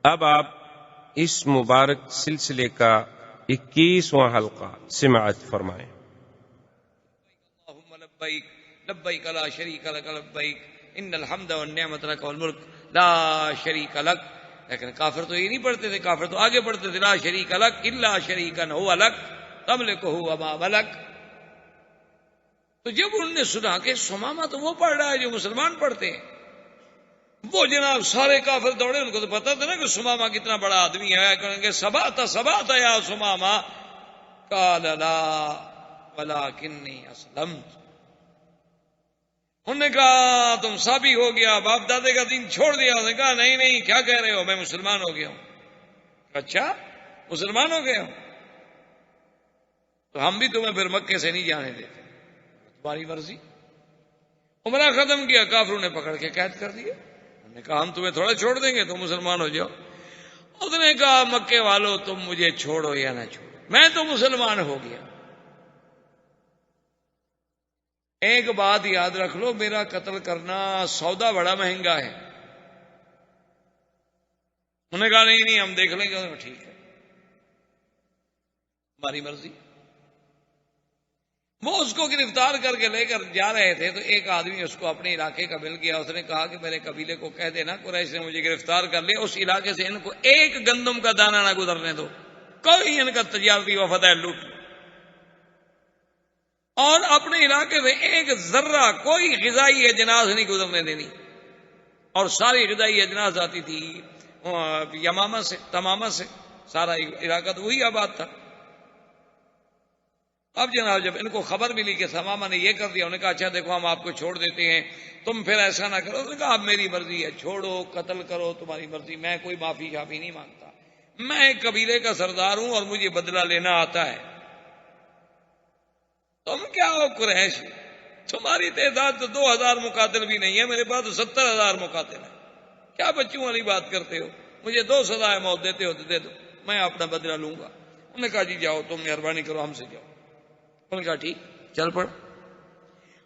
اب آپ اس مبارک سلسلے کا 21واں حلقہ سماعت فرمائیں۔ اللہم لبیک لبیک لا شریک لک لبیک ان الحمد والنعمت لک والملک لا شریک لک۔ لیکن کافر تو یہ نہیں پڑھتے تھے، کافر تو آگے پڑھتے تھے لا شریک لک الا شریکا هو لک تملکہ وما ملک۔ تو جب انہوں نے سنا کہ سمامہ تو وہ پڑھ رہا ہے جو مسلمان پڑھتے ہیں، وہ جناب سارے کافر دوڑے، ان کو تو پتا تھا نا کہ سمامہ کتنا بڑا آدمی ہے، کہیں گے سبعت یا سمامہ قال لا ولکنی اسلمت۔ انہوں نے کہا تم سابی ہو گیا، باپ دادے کا دین چھوڑ دیا۔ انہوں نے کہا نہیں نہیں، کیا کہہ رہے ہو، میں مسلمان ہو گیا ہوں۔ اچھا مسلمان ہو گیا ہوں، تو ہم بھی تمہیں پھر مکے سے نہیں جانے دیتے، تمہاری مرضی۔ عمرہ ختم کیا، کافروں نے پکڑ کے قید کر دیا۔ انہوں نے کہا ہم تمہیں تھوڑا چھوڑ دیں گے، تم مسلمان ہو جاؤ۔ اس نے کہا مکے والو تم مجھے چھوڑو یا نہ چھوڑو، میں تو مسلمان ہو گیا۔ ایک بات یاد رکھ لو، میرا قتل کرنا سودا بڑا مہنگا ہے۔ انہوں نے کہا نہیں نہیں ہم دیکھ لیں گے۔ ٹھیک ہے ہماری مرضی۔ وہ اس کو گرفتار کر کے لے کر جا رہے تھے تو ایک آدمی اس کو اپنے علاقے کا مل گیا۔ اس نے کہا کہ میرے قبیلے کو کہہ دینا قریش نے مجھے گرفتار کر لیا، اس علاقے سے ان کو ایک گندم کا دانہ نہ گزرنے دو، کوئی ان کا تجارتی وفد ہے لوٹ لو، اور اپنے علاقے سے ایک ذرہ کوئی غذائی اجناس نہیں گزرنے دینی۔ اور ساری غذائی اجناس آتی تھی یمامہ سے، تمامہ سے، سارا علاقہ تو وہی آباد تھا۔ اب جناب جب ان کو خبر ملی کہ تمامہ نے یہ کر دیا، انہوں نے کہا اچھا دیکھو ہم آپ کو چھوڑ دیتے ہیں، تم پھر ایسا نہ کرو۔ انہوں نے کہا اب میری مرضی ہے، چھوڑو قتل کرو تمہاری مرضی، میں کوئی معافی شافی نہیں مانگتا، میں ایک قبیلے کا سردار ہوں اور مجھے بدلہ لینا آتا ہے۔ تم کیا ہو قریش، تمہاری تعداد تو 2000 مقاتل بھی نہیں ہے، میرے پاس تو 70,000 مقاتل ہیں، کیا بچوں والی بات کرتے ہو، مجھے 2 سزائے موت دیتے ہو تو دے دو، میں اپنا بدلہ لوں گا۔ انہوں نے کہا جی جاؤ تم مہربانی کرو ہم سے جاؤ۔ انہوں نے کہا ٹھیک چل پڑ۔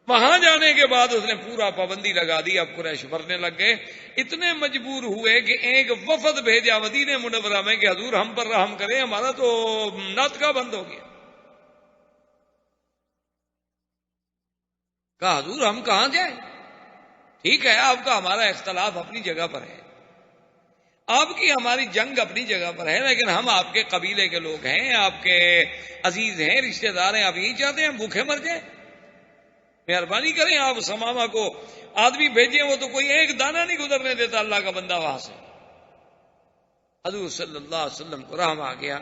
وہاں جانے کے بعد اس نے پورا پابندی لگا دی، اب قریش مرنے لگ گئے، اتنے مجبور ہوئے کہ ایک وفد بھیجا مدینہ منورہ میں کہ حضور ہم پر رحم کریں، ہمارا تو ناطقہ بند ہو گیا۔ کہا حضور ہم کہاں جائیں، ٹھیک ہے آپ کا ہمارا اختلاف اپنی جگہ پر ہے، آپ کی ہماری جنگ اپنی جگہ پر ہے، لیکن ہم آپ کے قبیلے کے لوگ ہیں، آپ کے عزیز ہیں، رشتہ دار ہیں، آپ یہی چاہتے ہیں ہم بھوکے مر جائیں، مہربانی کریں آپ سمامہ کو آدمی بھیجیں، وہ تو کوئی ایک دانہ نہیں گزرنے دیتا اللہ کا بندہ وہاں سے۔ حضور صلی اللہ علیہ وسلم کو رحم آ گیا،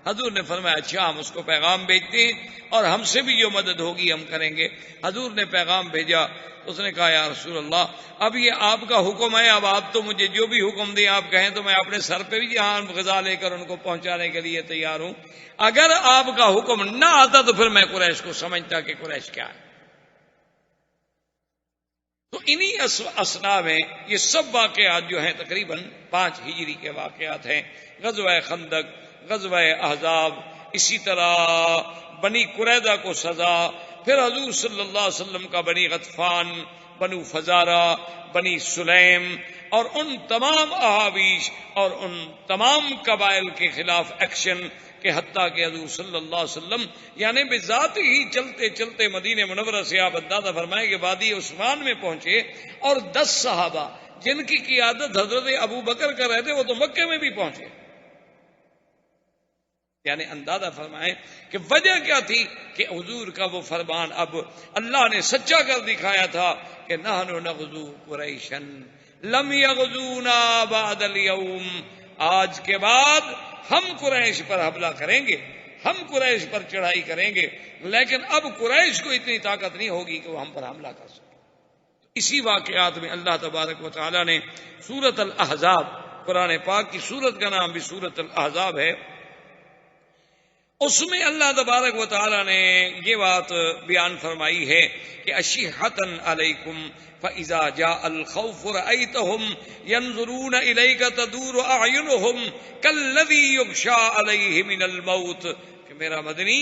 حضور نے فرمایا اچھا ہم اس کو پیغام بھیجتے ہیں اور ہم سے بھی جو مدد ہوگی ہم کریں گے۔ حضور نے پیغام بھیجا، اس نے کہا یا رسول اللہ اب یہ آپ کا حکم ہے، اب آپ تو مجھے جو بھی حکم دیں آپ کہیں تو میں اپنے سر پہ بھی یہاں غذا لے کر ان کو پہنچانے کے لیے تیار ہوں، اگر آپ کا حکم نہ آتا تو پھر میں قریش کو سمجھتا کہ قریش کیا ہے۔ تو انہی اسنا میں یہ سب واقعات جو ہیں تقریباً 5 ہجری کے واقعات ہیں، غزوہ خندق، غزوہ احزاب، اسی طرح بنی قریظہ کو سزا، پھر حضور صلی اللہ علیہ وسلم کا بنی غطفان، بنو فزارہ، بنی سلیم، اور ان تمام احابیش اور ان تمام قبائل کے خلاف ایکشن کہ حتیٰ کہ حضور صلی اللہ علیہ وسلم یعنی بذات ہی چلتے چلتے مدینہ منورہ سے آپ اندازہ فرمائیں کہ وادی عثمان میں پہنچے اور 10 صحابہ جن کی قیادت حضرت ابو بکر کر رہے تھے وہ تو مکے میں بھی پہنچے۔ یعنی اندازہ فرمائیں کہ وجہ کیا تھی کہ حضور کا وہ فرمان اب اللہ نے سچا کر دکھایا تھا کہ نحن نغزو قریشا لم یغزونا بعد اليوم، آج کے بعد ہم قریش پر حملہ کریں گے، ہم قریش پر چڑھائی کریں گے، لیکن اب قریش کو اتنی طاقت نہیں ہوگی کہ وہ ہم پر حملہ کر سکے۔ اسی واقعات میں اللہ تبارک و تعالی نے سورۃ الاحزاب، قرآن پاک کی سورت کا نام بھی سورۃ الاحزاب ہے، اس میں اللہ تبارک و تعالی نے یہ بات بیان فرمائی ہے کہ اشحۃ علیکم فاذا جاء الخوف رأیتهم ينظرون الیک تدور اعینهم کالذی یغشى علیہ من الموت، کہ میرا مدنی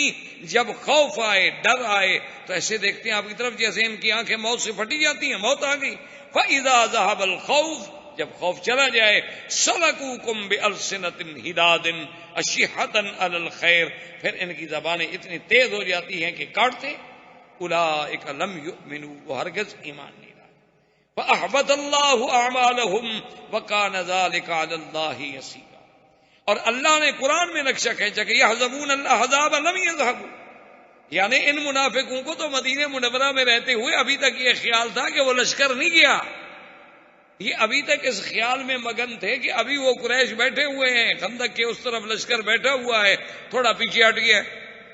جب خوف آئے، ڈر آئے تو ایسے دیکھتے ہیں آپ کی طرف جیسے ان کی آنکھیں موت سے پھٹی جاتی ہیں، موت آ گئی۔ فاذا ذهب الخوف، جب خوف چلا جائے سلکوکم بألسنۃ حداد اشحۃ علی الخیر، پھر ان کی زبانیں اتنی تیز ہو جاتی ہیں کہ کاٹتے. اولئک لم یؤمنوا، وہ ہرگز ایمان نہیں لائے. فاحبط اللہ اعمالهم وکان ذلک علی اللہ یسیرا. اور اللہ نے قرآن میں نقشہ کھینچا کہ یحسبون الاحزاب لم یذهبوا، یعنی ان منافقوں کو تو مدینہ منورہ میں رہتے ہوئے ابھی تک یہ خیال تھا کہ وہ لشکر نہیں گیا. یہ ابھی تک اس خیال میں مگن تھے کہ ابھی وہ قریش بیٹھے ہوئے ہیں، خندق کے اس طرف لشکر بیٹھا ہوا ہے، تھوڑا پیچھے ہٹ گیا،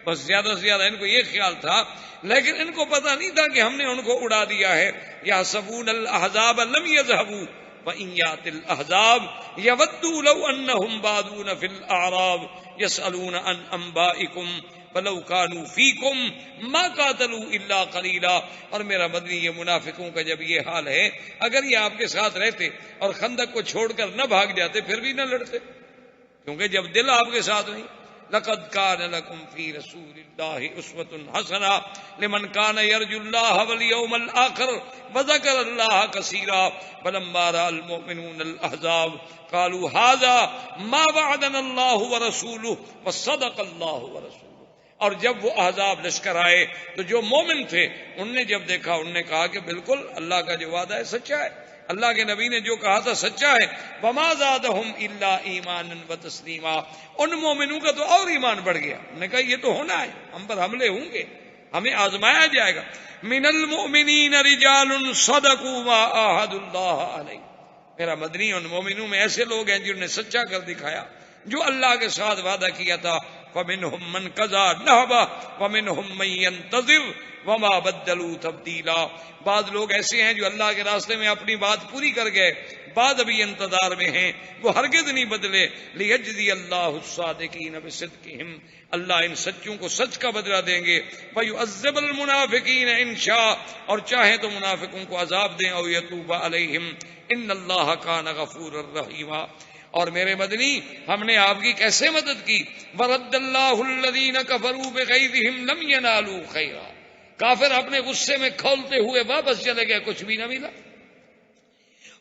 بس زیادہ سے زیادہ ان کو یہ خیال تھا. لیکن ان کو پتہ نہیں تھا کہ ہم نے ان کو اڑا دیا ہے. یحسبون الاحزاب لم یذهبوا وإن يأت الأحزاب يودوا لو أنهم بادون في الأعراب يسألون عن أنبائكم فلو كانوا فيكم ما قاتلوا إلا قليلا. اور میرا مدنی یہ منافقوں کا جب یہ حال ہے، اگر یہ آپ کے ساتھ رہتے اور خندق کو چھوڑ کر نہ بھاگ جاتے پھر بھی نہ لڑتے، کیونکہ جب دل آپ کے ساتھ نہیں. لقد كان لكم في رسول الله أسوة حسنة لمن كان يرجو الله واليوم الآخر وذكر الله كثيرا فلما رأى المؤمنون الأحزاب قالوا هذا ما وعدنا الله ورسوله وصدق الله ورسوله. اور جب وہ احزاب لشکر آئے تو جو مومن تھے ان نے جب دیکھا انہوں نے کہا کہ بالکل اللہ کا جو وعدہ ہے سچا ہے، اللہ کے نبی نے جو کہا تھا سچا ہے. وما زادهم الا ایمانا وتسلیما. ان مومنوں کا تو اور ایمان بڑھ گیا، انہوں نے کہا یہ تو ہونا ہے، ہم پر حملے ہوں گے، ہمیں آزمایا جائے گا. من المؤمنین رجال صدقوا ما عاهدوا الله علیہ. میرا مدنی ان مومنوں میں ایسے لوگ ہیں جنہوں نے سچا کر دکھایا جو اللہ کے ساتھ وعدہ کیا تھا. فمنهم من قضى نحبه ومنهم من ينتظر وما بدلوا تبدیلا. بعض لوگ ایسے ہیں جو اللہ کے راستے میں اپنی بات پوری کر گئے، بعد ابھی انتظار میں ہیں، وہ ہرگز نہیں بدلے. لیجزی اللہ الصادقین بصدقہم. اللہ ان سچوں کو سچ کا بدلہ دیں گے. ویعذب المنافقین ان شاء، اور چاہیں تو منافقوں کو عذاب دیں. او یتوب علیہم ان اللہ کان غفورا رحیما. اور میرے مدنی ہم نے آپ کی کیسے مدد کی. ورد اللہ الذین کفروا بغیظہم لم ینالوا خیرا. کافر اپنے غصے میں کھولتے ہوئے واپس چلے گئے، کچھ بھی نہ ملا.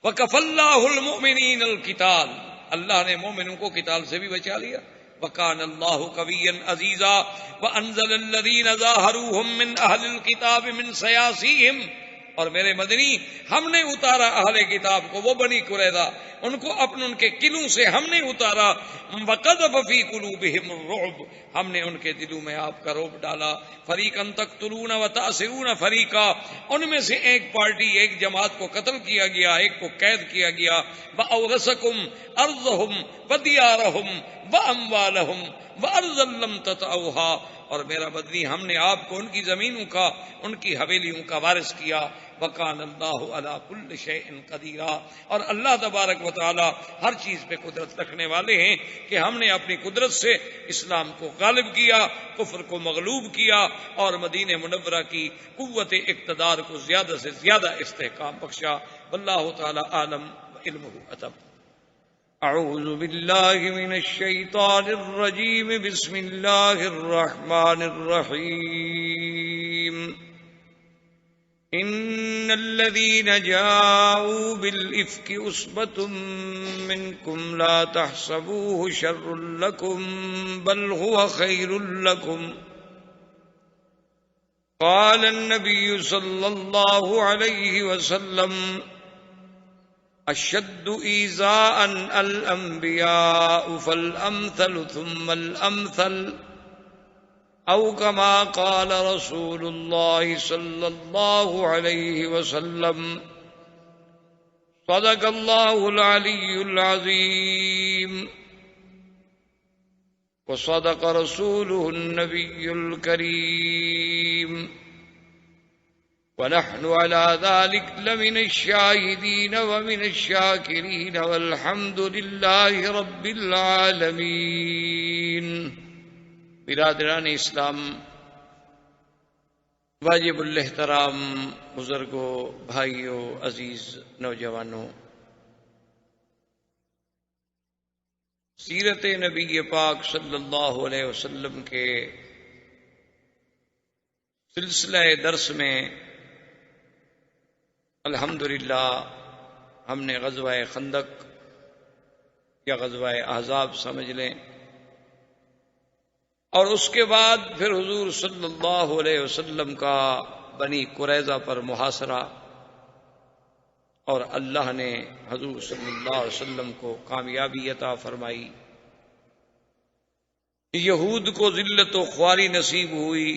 وکفی اللہ المؤمنین القتال. اللہ نے مومنوں کو قتال سے بھی بچا لیا. وکان اللہ قویا عزیزا وانزل الذین ظاہروہم من اہل الکتاب من سیاسیہم. اور میرے مدنی ہم نے اتارا اہل کتاب کو، وہ بنی قریظہ، ان کو ان کے قلعوں سے ہم نے اتارا. وقذف فی قلوبہم الرعب. ہم نے ان کے دلوں میں آپ کا رعب ڈالا. فریقا تقتلون وتأسرون فریقا. ان میں سے ایک پارٹی، ایک جماعت کو قتل کیا گیا، ایک کو قید کیا گیا. وأورثکم ارضہم ودیارہم واموالہم وارضا لم تطئوها. اور میرا بدنی ہم نے آپ کو ان کی زمینوں کا، ان کی حویلیوں کا وارث کیا. وکان اللہ علی کل شیء قدیرا. اور اللہ تبارک و تعالی ہر چیز پہ قدرت رکھنے والے ہیں کہ ہم نے اپنی قدرت سے اسلام کو غالب کیا، کفر کو مغلوب کیا، اور مدینہ منورہ کی قوت اقتدار کو زیادہ سے زیادہ استحکام بخشا. واللہ تعالی عالم علمہ اتم. اعوذ باللہ من الشیطان الرجیم. بسم اللہ الرحمن الرحیم. ان الذين جاءوا بالافك عصبة منكم لا تحسبوه شر لكم بل هو خير لكم. قال النبي صلى الله عليه وسلم اشد ایذاء الانبیاء فالامثل ثم الامثل او كما قال رسول الله صلى الله عليه وسلم. صدق الله العلي العظيم وصدق رسوله النبي الكريم ونحن على ذلك لمن الشاهدين ومن الشاكرين والحمد لله رب العالمين. برادران اسلام، واجب الاحترام بزرگوں، بھائیوں، عزیز نوجوانوں، سیرت نبی پاک صلی اللہ علیہ وسلم کے سلسلہ درس میں الحمدللہ ہم نے غزوہ خندق یا غزوہ احزاب سمجھ لیں، اور اس کے بعد پھر حضور صلی اللہ علیہ وسلم کا بنی قریظہ پر محاصرہ، اور اللہ نے حضور صلی اللہ علیہ وسلم کو کامیابی عطا فرمائی۔ یہود کو ذلت و خواری نصیب ہوئی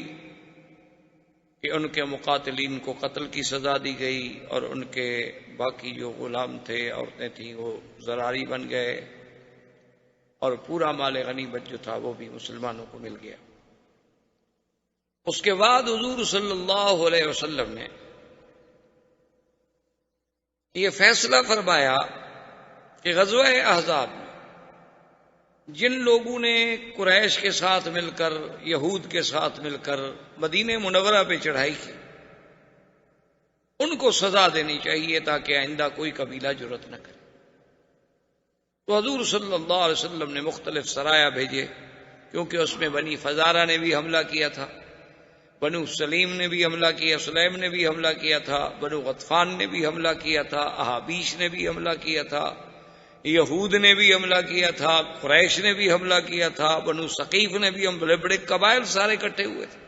کہ ان کے مقاتلین کو قتل کی سزا دی گئی، اور ان کے باقی جو غلام تھے، عورتیں تھیں، وہ ذراری بن گئے، اور پورا مال غنیمت جو تھا وہ بھی مسلمانوں کو مل گیا۔ اس کے بعد حضور صلی اللہ علیہ وسلم نے یہ فیصلہ فرمایا کہ غزوہ احزاب میں جن لوگوں نے قریش کے ساتھ مل کر، یہود کے ساتھ مل کر مدینہ منورہ پہ چڑھائی کی، ان کو سزا دینی چاہیے تاکہ آئندہ کوئی قبیلہ جرأت نہ کرے۔ تو حضور صلی اللہ علیہ وسلم نے مختلف سرایا بھیجے، کیونکہ اس میں بنی فزارہ نے بھی حملہ کیا تھا، بنو سلیم نے بھی حملہ کیا، سلیم نے بھی حملہ کیا تھا، بنو غطفان نے بھی حملہ کیا تھا، احابیش نے بھی حملہ کیا تھا، یہود نے بھی حملہ کیا تھا، قریش نے بھی حملہ کیا تھا، بنو ثقیف نے بھی، بڑے بڑے قبائل سارے اکٹھے ہوئے تھے۔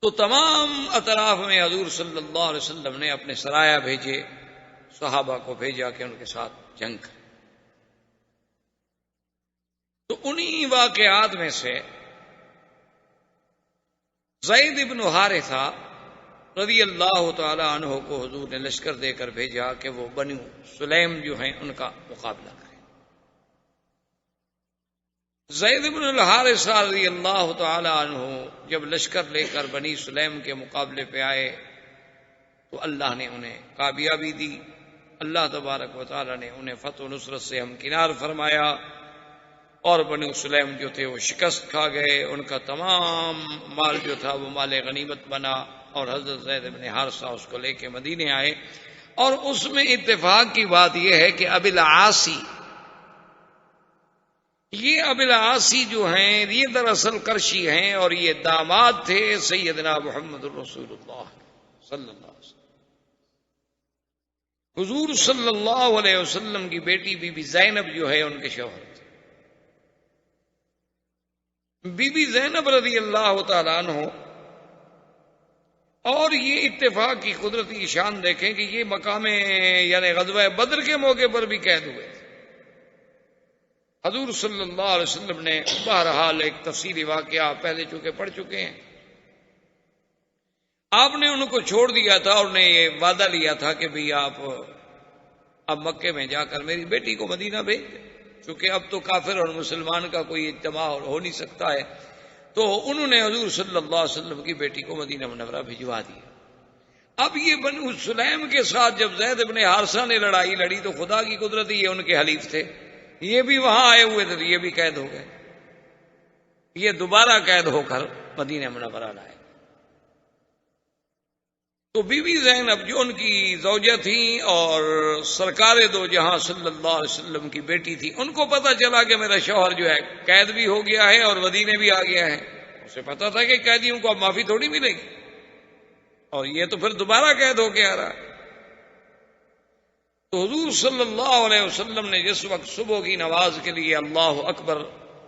تو تمام اطراف میں حضور صلی اللہ علیہ وسلم نے اپنے سرایا بھیجے، صحابہ کو بھیجا کہ ان کے ساتھ جنگ کریں۔ تو انہی واقعات میں سے زید بن حارثہ رضی اللہ تعالی عنہ کو حضور نے لشکر دے کر بھیجا کہ وہ بنو سلیم جو ہیں ان کا مقابلہ کریں۔ زید بن الحارثہ رضی اللہ تعالی عنہ جب لشکر لے کر بنی سلیم کے مقابلے پہ آئے تو اللہ نے انہیں کامیابی دی، اللہ تبارک و تعالی نے انہیں فتح و نصرت سے ہمکنار فرمایا، اور بنو سلیم جو تھے وہ شکست کھا گئے، ان کا تمام مال جو تھا وہ مال غنیمت بنا، اور حضرت زید بن حارثہ اس کو لے کے مدینے آئے۔ اور اس میں اتفاق کی بات یہ ہے کہ ابی العاصی، یہ ابی العاصی جو ہیں یہ دراصل قرشی ہیں، اور یہ داماد تھے سیدنا محمد رسول اللہ صلی اللہ علیہ وسلم۔ حضور صلی اللہ علیہ وسلم کی بیٹی بی بی زینب جو ہے ان کے شوہر تھے۔ بی بی زینب رضی اللہ تعالیٰ عنہ، اور یہ اتفاق کی قدرتی شان دیکھیں کہ یہ مقام یعنی غزوہ بدر کے موقع پر بھی قید ہوئے تھے۔ حضور صلی اللہ علیہ وسلم نے بہرحال ایک تفصیلی واقعہ پہلے چونکہ پڑھ چکے ہیں، آپ نے ان کو چھوڑ دیا تھا، اور نے یہ وعدہ لیا تھا کہ بھئی آپ اب مکے میں جا کر میری بیٹی کو مدینہ بھیج دیں، چونکہ اب تو کافر اور مسلمان کا کوئی اجتماع ہو نہیں سکتا ہے۔ تو انہوں نے حضور صلی اللہ علیہ وسلم کی بیٹی کو مدینہ منورہ بھجوا دیا۔ اب یہ بنو سلیم کے ساتھ جب زید بن حارثہ نے لڑائی لڑی تو خدا کی قدرت، یہ ان کے حلیف تھے، یہ بھی وہاں آئے ہوئے تھے، یہ بھی قید ہو گئے، یہ دوبارہ قید ہو کر مدینہ منورہ لائے۔ تو بی بی زینب جو ان کی زوجہ تھیں اور سرکار دو جہاں صلی اللہ علیہ وسلم کی بیٹی تھی، ان کو پتہ چلا کہ میرا شوہر جو ہے قید بھی ہو گیا ہے اور مدینے بھی آ گیا ہے۔ اسے پتہ تھا کہ قیدیوں کو اب معافی تھوڑی ملے گی، اور یہ تو پھر دوبارہ قید ہو کے آ رہا۔ تو حضور صلی اللہ علیہ وسلم نے جس وقت صبح کی نماز کے لیے اللہ اکبر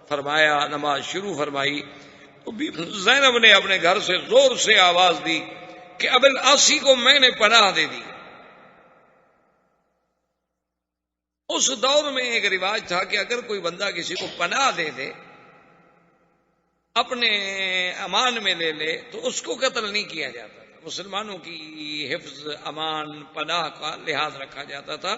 فرمایا، نماز شروع فرمائی، تو بی بی زینب نے اپنے گھر سے زور سے آواز دی کہ ابی العاصی کو میں نے پناہ دے دی۔ اس دور میں ایک رواج تھا کہ اگر کوئی بندہ کسی کو پناہ دے دے، اپنے امان میں لے لے، تو اس کو قتل نہیں کیا جاتا تھا۔ مسلمانوں کی حفظ، امان، پناہ کا لحاظ رکھا جاتا تھا،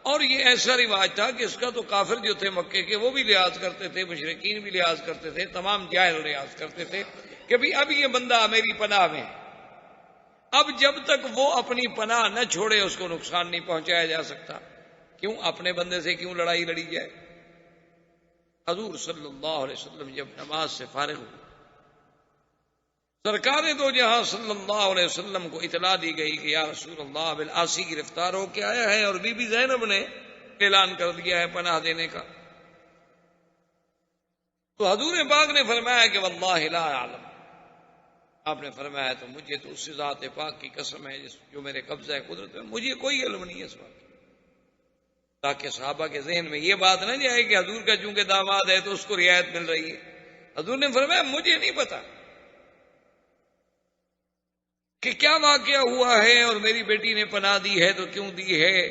اور یہ ایسا رواج تھا کہ اس کا تو کافر جو تھے مکے کے وہ بھی لحاظ کرتے تھے، مشرکین بھی لحاظ کرتے تھے، تمام جاہل لحاظ کرتے تھے کہ بھی اب یہ بندہ میری پناہ میں ہے، اب جب تک وہ اپنی پناہ نہ چھوڑے اس کو نقصان نہیں پہنچایا جا سکتا۔ کیوں اپنے بندے سے کیوں لڑائی لڑی جائے؟ حضور صلی اللہ علیہ وسلم جب نماز سے فارغ ہوئے، سرکار دو جہاں صلی اللہ علیہ وسلم کو اطلاع دی گئی کہ یا رسول اللہ ابی العاصی گرفتار ہو کے آیا ہے، اور بی بی زینب نے اعلان کر دیا ہے پناہ دینے کا۔ تو حضور پاک نے فرمایا کہ واللہ لا اعلم، آپ نے فرمایا تو مجھے تو اس ذات پاک کی قسم ہے جو میرے قبضہ قدرت میں، مجھے کوئی علم نہیں ہے اس بات، تاکہ صحابہ کے ذہن میں یہ بات نہ جائے کہ حضور کا چونکہ داماد ہے تو اس کو رعایت مل رہی ہے۔ حضور نے فرمایا مجھے نہیں پتا کہ کیا واقعہ ہوا ہے اور میری بیٹی نے پناہ دی ہے تو کیوں دی ہے۔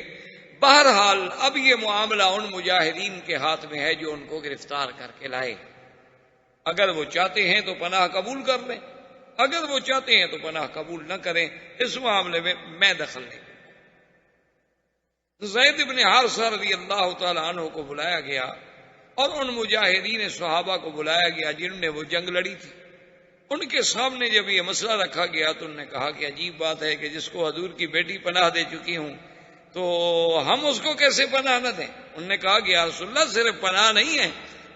بہرحال اب یہ معاملہ ان مجاہدین کے ہاتھ میں ہے جو ان کو گرفتار کر کے لائے، اگر وہ چاہتے ہیں تو پناہ قبول کر لیں، اگر وہ چاہتے ہیں تو پناہ قبول نہ کریں، اس معاملے میں دخل نہیں۔ زید بن حارثہ رضی اللہ تعالی عنہ کو بلایا گیا اور ان مجاہدین صحابہ کو بلایا گیا جنہوں نے وہ جنگ لڑی تھی۔ ان کے سامنے جب یہ مسئلہ رکھا گیا تو انہوں نے کہا کہ عجیب بات ہے کہ جس کو حضور کی بیٹی پناہ دے چکی ہوں تو ہم اس کو کیسے پناہ نہ دیں۔ انہوں نے کہا کہ یا رسول اللہ صرف پناہ نہیں ہے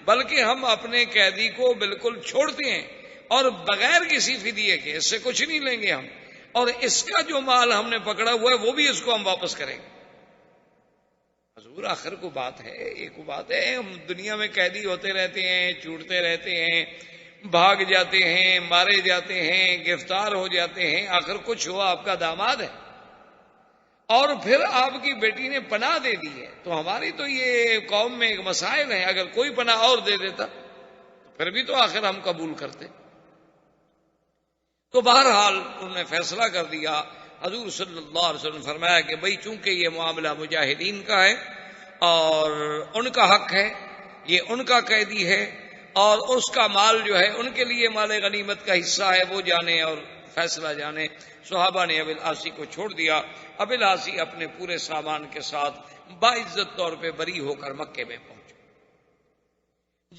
بلکہ ہم اپنے قیدی کو بالکل چھوڑتے ہیں اور بغیر کسی فدیے کے، اس سے کچھ نہیں لیں گے ہم، اور اس کا جو مال ہم نے پکڑا ہوا ہے وہ بھی اس کو ہم واپس کریں گے۔ حضور آخر کو بات ہے، ایک بات ہے، ہم دنیا میں قیدی ہوتے رہتے ہیں، چھوٹتے رہتے ہیں، بھاگ جاتے ہیں، مارے جاتے ہیں، گرفتار ہو جاتے ہیں، آخر کچھ ہوا آپ کا داماد ہے اور پھر آپ کی بیٹی نے پناہ دے دی ہے، تو ہماری تو یہ قوم میں ایک مسائل ہے، اگر کوئی پناہ اور دے دیتا تو پھر بھی تو آخر ہم قبول کرتے۔ تو بہرحال انہوں نے فیصلہ کر دیا۔ حضور صلی اللہ علیہ وسلم فرمایا کہ بھئی چونکہ یہ معاملہ مجاہدین کا ہے اور ان کا حق ہے، یہ ان کا قیدی ہے اور اس کا مال جو ہے ان کے لیے مال غنیمت کا حصہ ہے، وہ جانے اور فیصلہ جانے۔ صحابہ نے ابی العاصی کو چھوڑ دیا۔ ابی العاصی اپنے پورے سامان کے ساتھ باعزت طور پہ بری ہو کر مکے میں پہنچے۔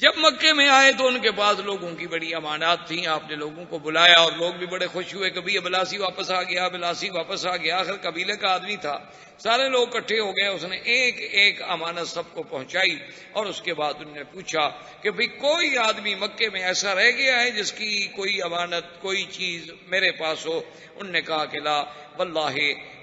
جب مکے میں آئے تو ان کے پاس لوگوں کی بڑی امانات تھیں، آپ نے لوگوں کو بلایا اور لوگ بھی بڑے خوش ہوئے کہ ابی العاصی واپس آ گیا، ابی العاصی واپس آ گیا، آخر قبیلے کا آدمی تھا، سارے لوگ اکٹھے ہو گئے، اس نے ایک ایک امانت سب کو پہنچائی اور اس کے بعد انہوں نے پوچھا کہ بھئی کوئی آدمی مکے میں ایسا رہ گیا ہے جس کی کوئی امانت کوئی چیز میرے پاس ہو؟ انہوں نے کہا کہ لا واللہ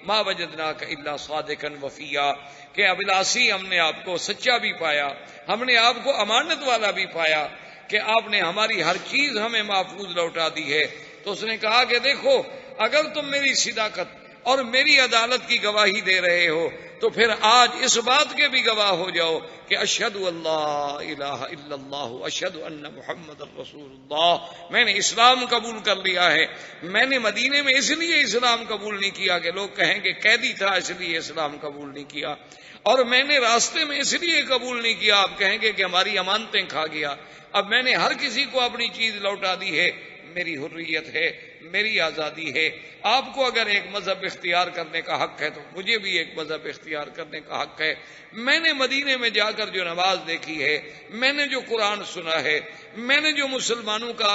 ما وجدناک الا صادقا وفیا، کہ ابی العاصی ہم نے آپ کو سچا بھی پایا، ہم نے آپ کو امانت والا بھی پایا کہ آپ نے ہماری ہر چیز ہمیں محفوظ لوٹا دی ہے۔ تو اس نے کہا کہ دیکھو اگر تم میری صداقت اور میری عدالت کی گواہی دے رہے ہو تو پھر آج اس بات کے بھی گواہ ہو جاؤ کہ اشہد اللہ الہ الا اللہ اشہد ان محمد رسول اللہ، میں نے اسلام قبول کر لیا ہے۔ میں نے مدینے میں اس لیے اسلام قبول نہیں کیا کہ لوگ کہیں کہ قیدی تھا اس لیے اسلام قبول نہیں کیا، اور میں نے راستے میں اس لیے قبول نہیں کیا آپ کہیں گے کہ ہماری امانتیں کھا گیا۔ اب میں نے ہر کسی کو اپنی چیز لوٹا دی ہے، میری حریت ہے، میری آزادی ہے۔ آپ کو اگر ایک مذہب اختیار کرنے کا حق ہے تو مجھے بھی ایک مذہب اختیار کرنے کا حق ہے۔ میں نے مدینے میں جا کر جو نماز دیکھی ہے، میں نے جو قرآن سنا ہے، میں نے جو مسلمانوں کا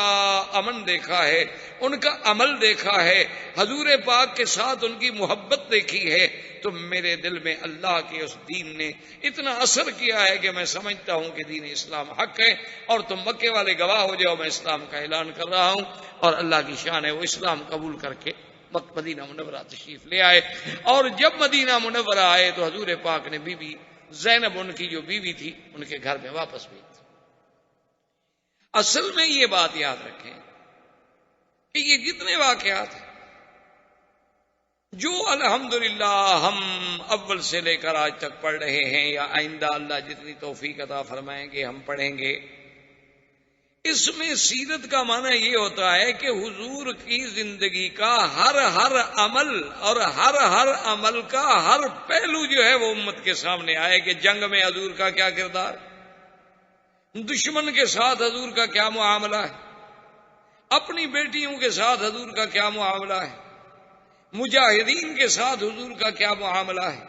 امن دیکھا ہے، ان کا عمل دیکھا ہے، حضور پاک کے ساتھ ان کی محبت دیکھی ہے، تو میرے دل میں اللہ کے اس دین نے اتنا اثر کیا ہے کہ میں سمجھتا ہوں کہ دین اسلام حق ہے، اور تم مکے والے گواہ ہو جاؤ، میں اسلام کا اعلان کر رہا ہوں۔ اور اللہ کی شان ہے وہ اسلام قبول کر کے مدینہ منورہ تشریف لے آئے، اور جب مدینہ منورہ آئے تو حضور پاک نے بی بی زینب ان کی جو بیوی تھی ان کے گھر میں واپس بھیج دی۔ اصل میں یہ بات یاد رکھیں کہ یہ جتنے واقعات ہیں جو الحمدللہ ہم اول سے لے کر آج تک پڑھ رہے ہیں یا آئندہ اللہ جتنی توفیق عطا فرمائیں گے ہم پڑھیں گے، اس میں سیرت کا معنی یہ ہوتا ہے کہ حضور کی زندگی کا ہر عمل اور ہر عمل کا ہر پہلو جو ہے وہ امت کے سامنے آئے کہ جنگ میں حضور کا کیا کردار، دشمن کے ساتھ حضور کا کیا معاملہ ہے، اپنی بیٹیوں کے ساتھ حضور کا کیا معاملہ ہے، مجاہدین کے ساتھ حضور کا کیا معاملہ ہے۔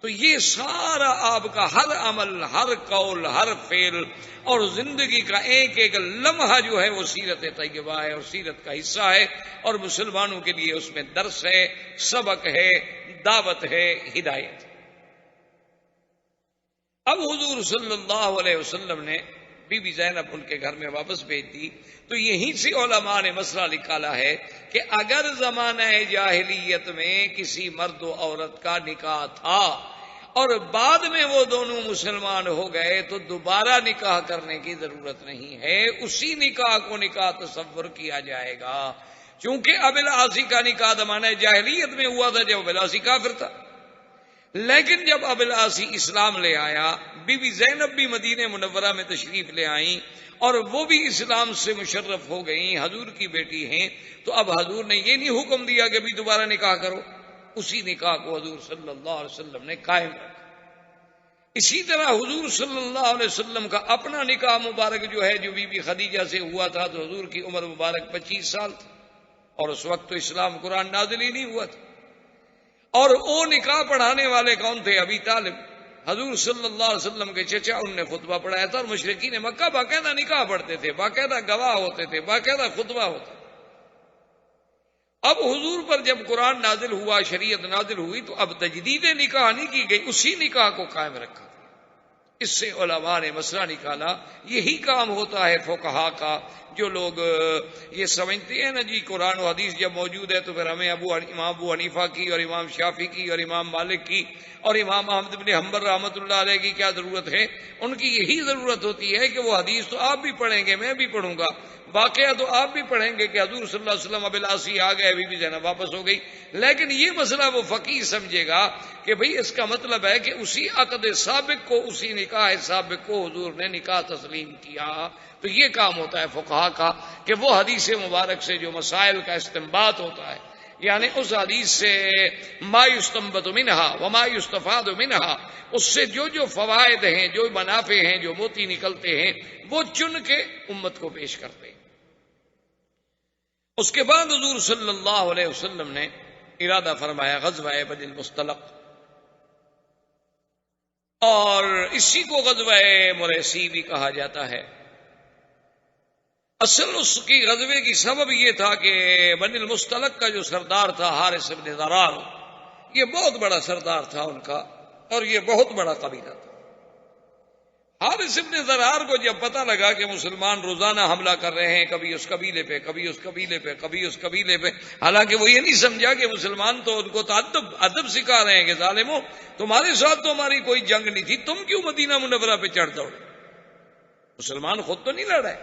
تو یہ سارا آپ کا ہر عمل، ہر قول، ہر فعل اور زندگی کا ایک ایک لمحہ جو ہے وہ سیرت طیبہ ہے اور سیرت کا حصہ ہے، اور مسلمانوں کے لیے اس میں درس ہے، سبق ہے، دعوت ہے، ہدایت ہے۔ اب حضور صلی اللہ علیہ وسلم نے بی بی زینب ان کے گھر میں واپس بھیج دی، تو یہیں سے علماء نے مسئلہ نکالا ہے کہ اگر زمانہ جاہلیت میں کسی مرد و عورت کا نکاح تھا اور بعد میں وہ دونوں مسلمان ہو گئے تو دوبارہ نکاح کرنے کی ضرورت نہیں ہے، اسی نکاح کو نکاح تصور کیا جائے گا۔ چونکہ ابو العاص کا نکاح زمانہ جاہلیت میں ہوا تھا جب ابو العاص کافر تھا، لیکن جب ابو العاص اسلام لے آیا، بی بی زینب بھی مدینہ منورہ میں تشریف لے آئیں اور وہ بھی اسلام سے مشرف ہو گئیں، حضور کی بیٹی ہیں، تو اب حضور نے یہ نہیں حکم دیا کہ بھی دوبارہ نکاح کرو، اسی نکاح کو حضور صلی اللہ علیہ وسلم نے قائم رکھا۔ اسی طرح حضور صلی اللہ علیہ وسلم کا اپنا نکاح مبارک جو ہے، جو بی بی خدیجہ سے ہوا تھا، تو حضور کی عمر مبارک 25 سال تھی، اور اس وقت تو اسلام قرآن نازل ہی نہیں ہوا تھا۔ اور وہ نکاح پڑھانے والے کون تھے؟ ابی طالب، حضور صلی اللہ علیہ وسلم کے چچا، ان نے خطبہ پڑھایا تھا، اور مشرکین مکہ باقاعدہ نکاح پڑھتے تھے، باقاعدہ گواہ ہوتے تھے، باقاعدہ خطبہ ہوتا۔ اب حضور پر جب قرآن نازل ہوا، شریعت نازل ہوئی، تو اب تجدید نکاح نہیں کی گئی، اسی نکاح کو قائم رکھا۔ اس سے علماء نے مسئلہ نکالا، یہی کام ہوتا ہے فقہا کا۔ جو لوگ یہ سمجھتے ہیں نا جی قرآن و حدیث جب موجود ہے تو پھر ہمیں امام ابو حنیفہ کی اور امام شافعی کی اور امام مالک کی اور امام احمد بن حنبل رحمۃ اللہ علیہ کی کیا ضرورت ہے؟ ان کی یہی ضرورت ہوتی ہے کہ وہ حدیث تو آپ بھی پڑھیں گے، میں بھی پڑھوں گا، واقعہ تو آپ بھی پڑھیں گے کہ حضور صلی اللہ علیہ وسلم ابو العاص آ گئے، بی بی زینب واپس ہو گئی، لیکن یہ مسئلہ وہ فقیہ سمجھے گا کہ بھئی اس کا مطلب ہے کہ اسی عقد سابق کو، اسی نکاح سابق کو حضور نے نکاح تسلیم کیا۔ تو یہ کام ہوتا ہے فقہا کا کہ وہ حدیث مبارک سے جو مسائل کا استنباط ہوتا ہے، یعنی اس حدیث سے ما یستنبط منہا وما یستفاد منہا، اس سے جو جو فوائد ہیں، جو منافع ہیں، جو موتی نکلتے ہیں، وہ چن کے امت کو پیش کرتے ہیں۔ اس کے بعد حضور صلی اللہ علیہ وسلم نے ارادہ فرمایا غزوہ بنی المصطلق، اور اسی کو غزوہ مریسی بھی کہا جاتا ہے۔ اصل اس کی غزوے کی سبب یہ تھا کہ بنی المصطلق کا جو سردار تھا حارث بن ضرار، یہ بہت بڑا سردار تھا ان کا، اور یہ بہت بڑا قبیلہ تھا۔ حارث بن ضرار کو جب پتہ لگا کہ مسلمان روزانہ حملہ کر رہے ہیں، کبھی اس قبیلے پہ، کبھی اس قبیلے پہ، کبھی اس قبیلے پہ، حالانکہ وہ یہ نہیں سمجھا کہ مسلمان تو ان کو تو ادب سکھا رہے ہیں کہ ظالموں تمہارے ساتھ تو ہماری کوئی جنگ نہیں تھی، تم کیوں مدینہ منورہ پہ چڑھ دوڑے؟ مسلمان خود تو نہیں لڑ رہے۔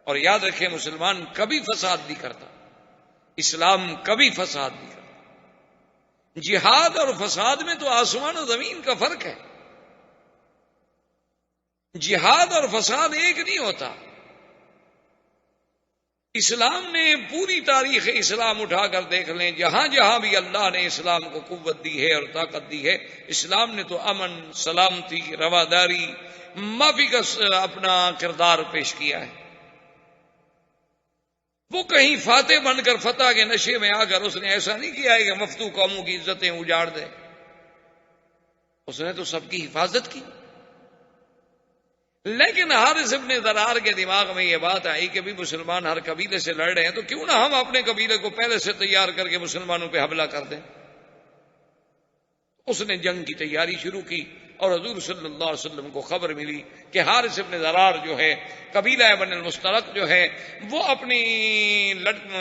اور یاد رکھیں مسلمان کبھی فساد نہیں کرتا، اسلام کبھی فساد نہیں کرتا۔ جہاد اور فساد میں تو آسمان و زمین کا فرق ہے، جہاد اور فساد ایک نہیں ہوتا۔ اسلام نے پوری تاریخ اسلام اٹھا کر دیکھ لیں، جہاں جہاں بھی اللہ نے اسلام کو قوت دی ہے اور طاقت دی ہے، اسلام نے تو امن، سلامتی، رواداری، معافی کا اپنا کردار پیش کیا ہے۔ وہ کہیں فاتح بن کر فتح کے نشے میں آ کر اس نے ایسا نہیں کیا ہے کہ مفتو قوموں کی عزتیں اجاڑ دے، اس نے تو سب کی حفاظت کی۔ لیکن حارث بن ضرار کے دماغ میں یہ بات آئی کہ بھی مسلمان ہر قبیلے سے لڑ رہے ہیں، تو کیوں نہ ہم اپنے قبیلے کو پہلے سے تیار کر کے مسلمانوں پہ حملہ کر دیں۔ اس نے جنگ کی تیاری شروع کی، اور حضور صلی اللہ علیہ وسلم کو خبر ملی کہ حارث بن ضرار جو ہے، قبیلہ بن المصطلق جو ہے، وہ اپنی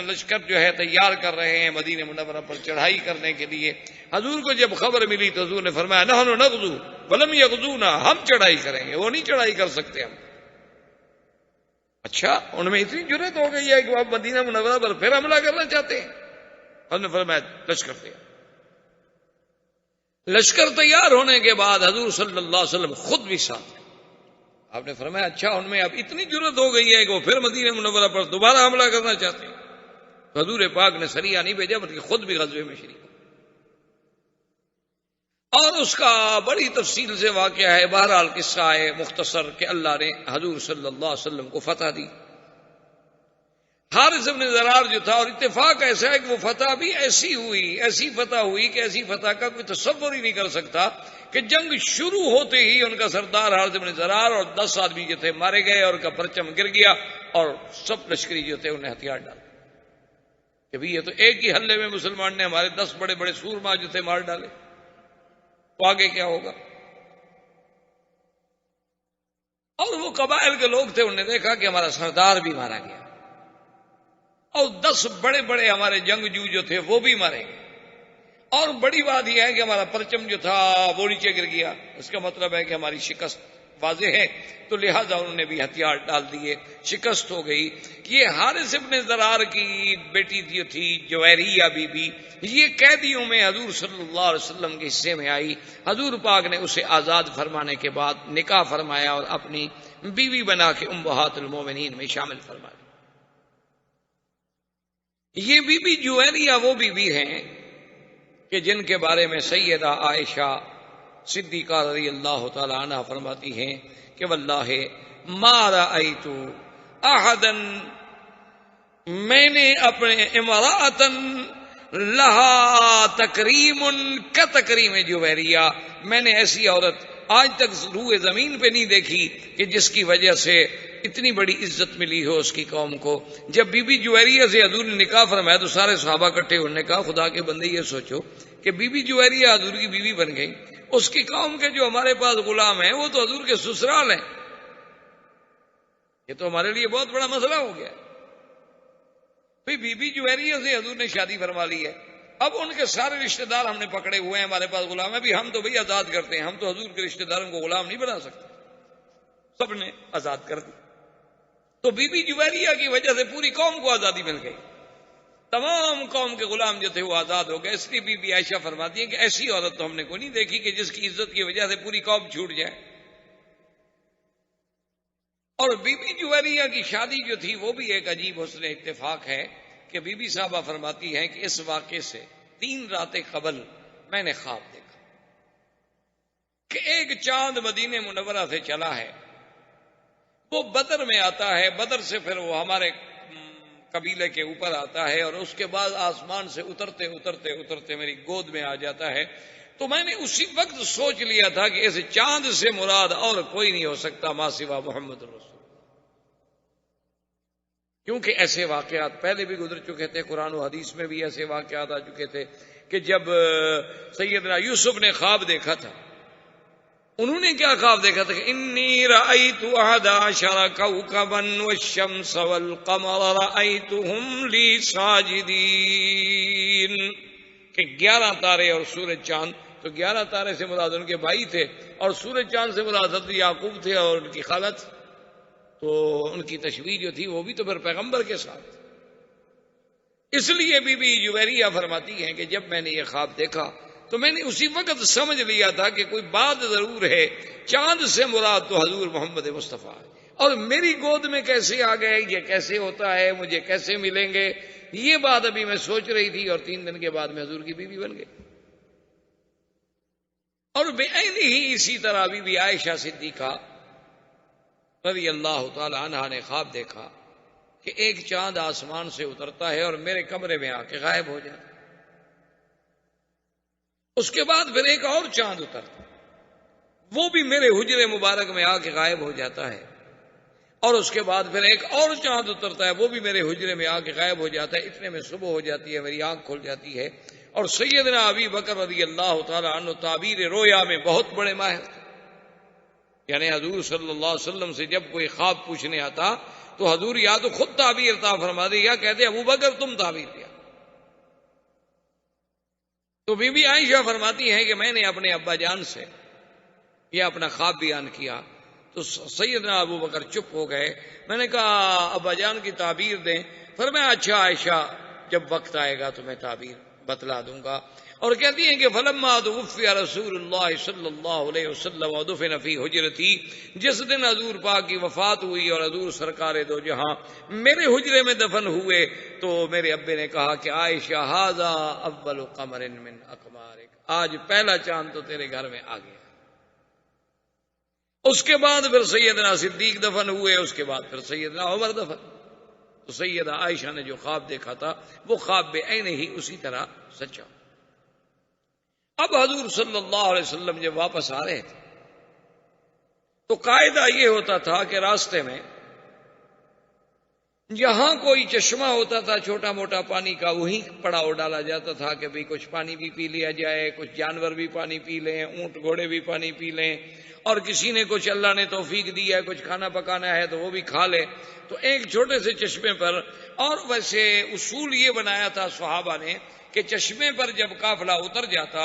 لشکر جو ہے تیار کر رہے ہیں مدینہ منورہ پر چڑھائی کرنے کے لیے۔ حضور کو جب خبر ملی تو حضور نے فرمایا نحن نغزو ولم یغزونا، ہم چڑھائی کریں گے، وہ نہیں چڑھائی کر سکتے ہم۔ اچھا، ان میں اتنی جرأت ہو گئی ہے کہ وہ اب مدینہ منورہ پر پھر حملہ کرنا چاہتے ہیں؟ حضور نے فرمایا لشکر تیار۔ لشکر تیار ہونے کے بعد حضور صلی اللہ علیہ وسلم خود بھی ساتھ گئے۔ آپ نے فرمایا اچھا، ان میں اب اتنی جرأت ہو گئی ہے کہ وہ پھر مدینہ منورہ پر دوبارہ حملہ کرنا چاہتے ہیں۔ تو حضور پاک نے سریہ نہیں بھیجا بلکہ خود بھی غزوے میں شریک، اور اس کا بڑی تفصیل سے واقعہ ہے۔ بہرحال قصہ ہے مختصر کہ اللہ نے حضور صلی اللہ علیہ وسلم کو فتح دی۔ حارث بن ضرار جو تھا، اور اتفاق ایسا ہے کہ وہ فتح بھی ایسی ہوئی، ایسی فتح ہوئی کہ ایسی فتح کا کوئی تصور ہی نہیں کر سکتا کہ جنگ شروع ہوتے ہی ان کا سردار حارث بن ضرار اور 10 آدمی جو تھے مارے گئے، اور ان کا پرچم گر گیا، اور سب لشکری جو تھے انہیں ہتھیار ڈالے کہ بھی یہ تو ایک ہی حلے میں مسلمان نے ہمارے 10 بڑے بڑے سورما جو تھے مار ڈالے، تو آگے کیا ہوگا؟ اور وہ قبائل کے لوگ تھے، انہوں نے دیکھا کہ ہمارا سردار بھی مارا گیا، اور 10 بڑے بڑے ہمارے جنگجو جو تھے وہ بھی مارے گئے، اور بڑی بات یہ ہے کہ ہمارا پرچم جو تھا وہ نیچے گر گیا۔ اس کا مطلب ہے کہ ہماری شکست واضح ہے، تو لہذا انہوں نے بھی ہتھیار ڈال دیے، شکست ہو گئی۔ یہ حارث ابن ضرار کی بیٹی تھی جویریہ بی بی، یہ قیدیوں میں حضور صلی اللہ علیہ وسلم کے حصے میں آئی۔ حضور پاک نے اسے آزاد فرمانے کے بعد نکاح فرمایا اور اپنی بیوی بنا کے امہات المومنین میں شامل فرمایا۔ یہ بی بی جویریہ وہ بی بی ہیں کہ جن کے بارے میں سیدہ عائشہ صدیقہ رضی اللہ تعالی عنہ فرماتی ہیں کہ واللہ ما رأیت احدا، میں نے اپنے امرأتن لہا تکریم کتکریم جویریہ، میں نے ایسی عورت آج تک روئے زمین پہ نہیں دیکھی کہ جس کی وجہ سے اتنی بڑی عزت ملی ہو اس کی قوم کو۔ جب بی بی جویریہ سے حضور نے نکاح فرمایا تو سارے صحابہ اکٹھے، انہوں نے کہا خدا کے بندے یہ سوچو کہ بی بی جویریہ حضور کی بیوی بن گئی، اس کی قوم کے جو ہمارے پاس غلام ہیں وہ تو حضور کے سسرال ہیں، یہ تو ہمارے لیے بہت بڑا مسئلہ ہو گیا۔ بی بی جویریہ سے حضور نے شادی فرما لی ہے، اب ان کے سارے رشتہ دار ہم نے پکڑے ہوئے ہیں، ہمارے پاس غلام ہیں، بھی ہم تو بھئی آزاد کرتے ہیں، ہم تو حضور کے رشتہ داروں کو غلام نہیں بنا سکتے، سب نے آزاد کر دی۔ تو بی بی جویریہ کی وجہ سے پوری قوم کو آزادی مل گئی، تمام قوم کے غلام جو تھے وہ آزاد ہو گئے۔ اس لیے بی بی عائشہ فرماتی ہے کہ ایسی عورت تو ہم نے کوئی نہیں دیکھی کہ جس کی عزت کی وجہ سے پوری قوم چھوٹ جائے۔ اور بی بی جویریہ کی شادی جو تھی وہ بھی ایک عجیب حسن اتفاق ہے کہ بی بی صاحبہ فرماتی ہیں کہ اس واقعے سے 3 راتیں قبل میں نے خواب دیکھا کہ ایک چاند مدینہ منورہ سے چلا ہے، وہ بدر میں آتا ہے، بدر سے پھر وہ ہمارے قبیلے کے اوپر آتا ہے اور اس کے بعد آسمان سے اترتے اترتے اترتے میری گود میں آ جاتا ہے۔ تو میں نے اسی وقت سوچ لیا تھا کہ اس چاند سے مراد اور کوئی نہیں ہو سکتا ما سوا محمد رسول، کیونکہ ایسے واقعات پہلے بھی گزر چکے تھے، قرآن و حدیث میں بھی ایسے واقعات آ چکے تھے کہ جب سیدنا یوسف نے خواب دیکھا تھا، انہوں نے کیا خواب دیکھا تھا کہ انی رأیت 11 کوكبا والشمس والقمر رأیتهم لی ساجدین، کہ 11 تارے اور سورج چاند، تو 11 تارے سے مراد ان کے بھائی تھے اور سورج چاند سے مراد حضرت یعقوب تھے اور ان کی خالہ تھی، تو ان کی تشبیہ جو تھی وہ بھی تو پھر پیغمبر کے ساتھ۔ اس لیے بی بی جویریہ فرماتی ہیں کہ جب میں نے یہ خواب دیکھا تو میں نے اسی وقت سمجھ لیا تھا کہ کوئی بات ضرور ہے، چاند سے مراد تو حضور محمد مصطفیٰ ہے، اور میری گود میں کیسے آ گئے، یہ کیسے ہوتا ہے، مجھے کیسے ملیں گے، یہ بات ابھی میں سوچ رہی تھی اور 3 دن کے بعد میں حضور کی بیوی بن گئی۔ اور بعین ہی اسی طرح بی بی عائشہ صدیقہ رضی اللہ تعالی عنہا نے خواب دیکھا کہ ایک چاند آسمان سے اترتا ہے اور میرے کمرے میں آ کے غائب ہو جاتا ہے، اس کے بعد پھر ایک اور چاند اترتا، وہ بھی میرے حجرے مبارک میں آ کے غائب ہو جاتا ہے، اور اس کے بعد پھر ایک اور چاند اترتا ہے، وہ بھی میرے حجرے میں آ کے غائب ہو جاتا ہے۔ اتنے میں صبح ہو جاتی ہے، میری آنکھ کھل جاتی ہے، اور سیدنا ابی بکر رضی اللہ تعالی عنہ تعبیر رویا میں بہت بڑے ماہر تھے، یعنی حضور صلی اللہ علیہ وسلم سے جب کوئی خواب پوچھنے آتا تو حضور یا تو خود تعبیر عطا فرما دے یا کہتے ابو بکر تم تعبیر دیا۔ تو بی بی عائشہ فرماتی ہیں کہ میں نے اپنے ابا جان سے یہ اپنا خواب بیان کیا تو سیدنا ابو بکر چپ ہو گئے۔ میں نے کہا ابا جان کی تعبیر دیں، فرمایا اچھا عائشہ جب وقت آئے گا تو میں تعبیر بتلا دوں گا۔ اور کہتی ہیں کہ فلما توفی رسول اللہ صلی اللہ علیہ وسلم ودفن فی حجرتی، جس دن حضور پاک کی وفات ہوئی اور حضور سرکار دو جہاں میرے حجرے میں دفن ہوئے تو میرے ابے نے کہا کہ عائشہ ھذا اول قمر من اقمارک، آج پہلا چاند تو تیرے گھر میں آ گیا۔ اس کے بعد پھر سیدنا صدیق دفن ہوئے، اس کے بعد پھر سیدنا عمر دفن۔ تو سیدہ عائشہ نے جو خواب دیکھا تھا وہ خواب بعین ہی اسی طرح سچا۔ اب حضور صلی اللہ علیہ وسلم جب واپس آ رہے تھے تو قاعدہ یہ ہوتا تھا کہ راستے میں جہاں کوئی چشمہ ہوتا تھا چھوٹا موٹا پانی کا، وہیں پڑاؤ ڈالا جاتا تھا کہ بھئی کچھ پانی بھی پی لیا جائے، کچھ جانور بھی پانی پی لیں، اونٹ گھوڑے بھی پانی پی لیں، اور کسی نے کچھ اللہ نے توفیق دی ہے کچھ کھانا پکانا ہے تو وہ بھی کھا لے۔ تو ایک چھوٹے سے چشمے پر، اور ویسے اصول یہ بنایا تھا صحابہ نے کہ چشمے پر جب قافلہ اتر جاتا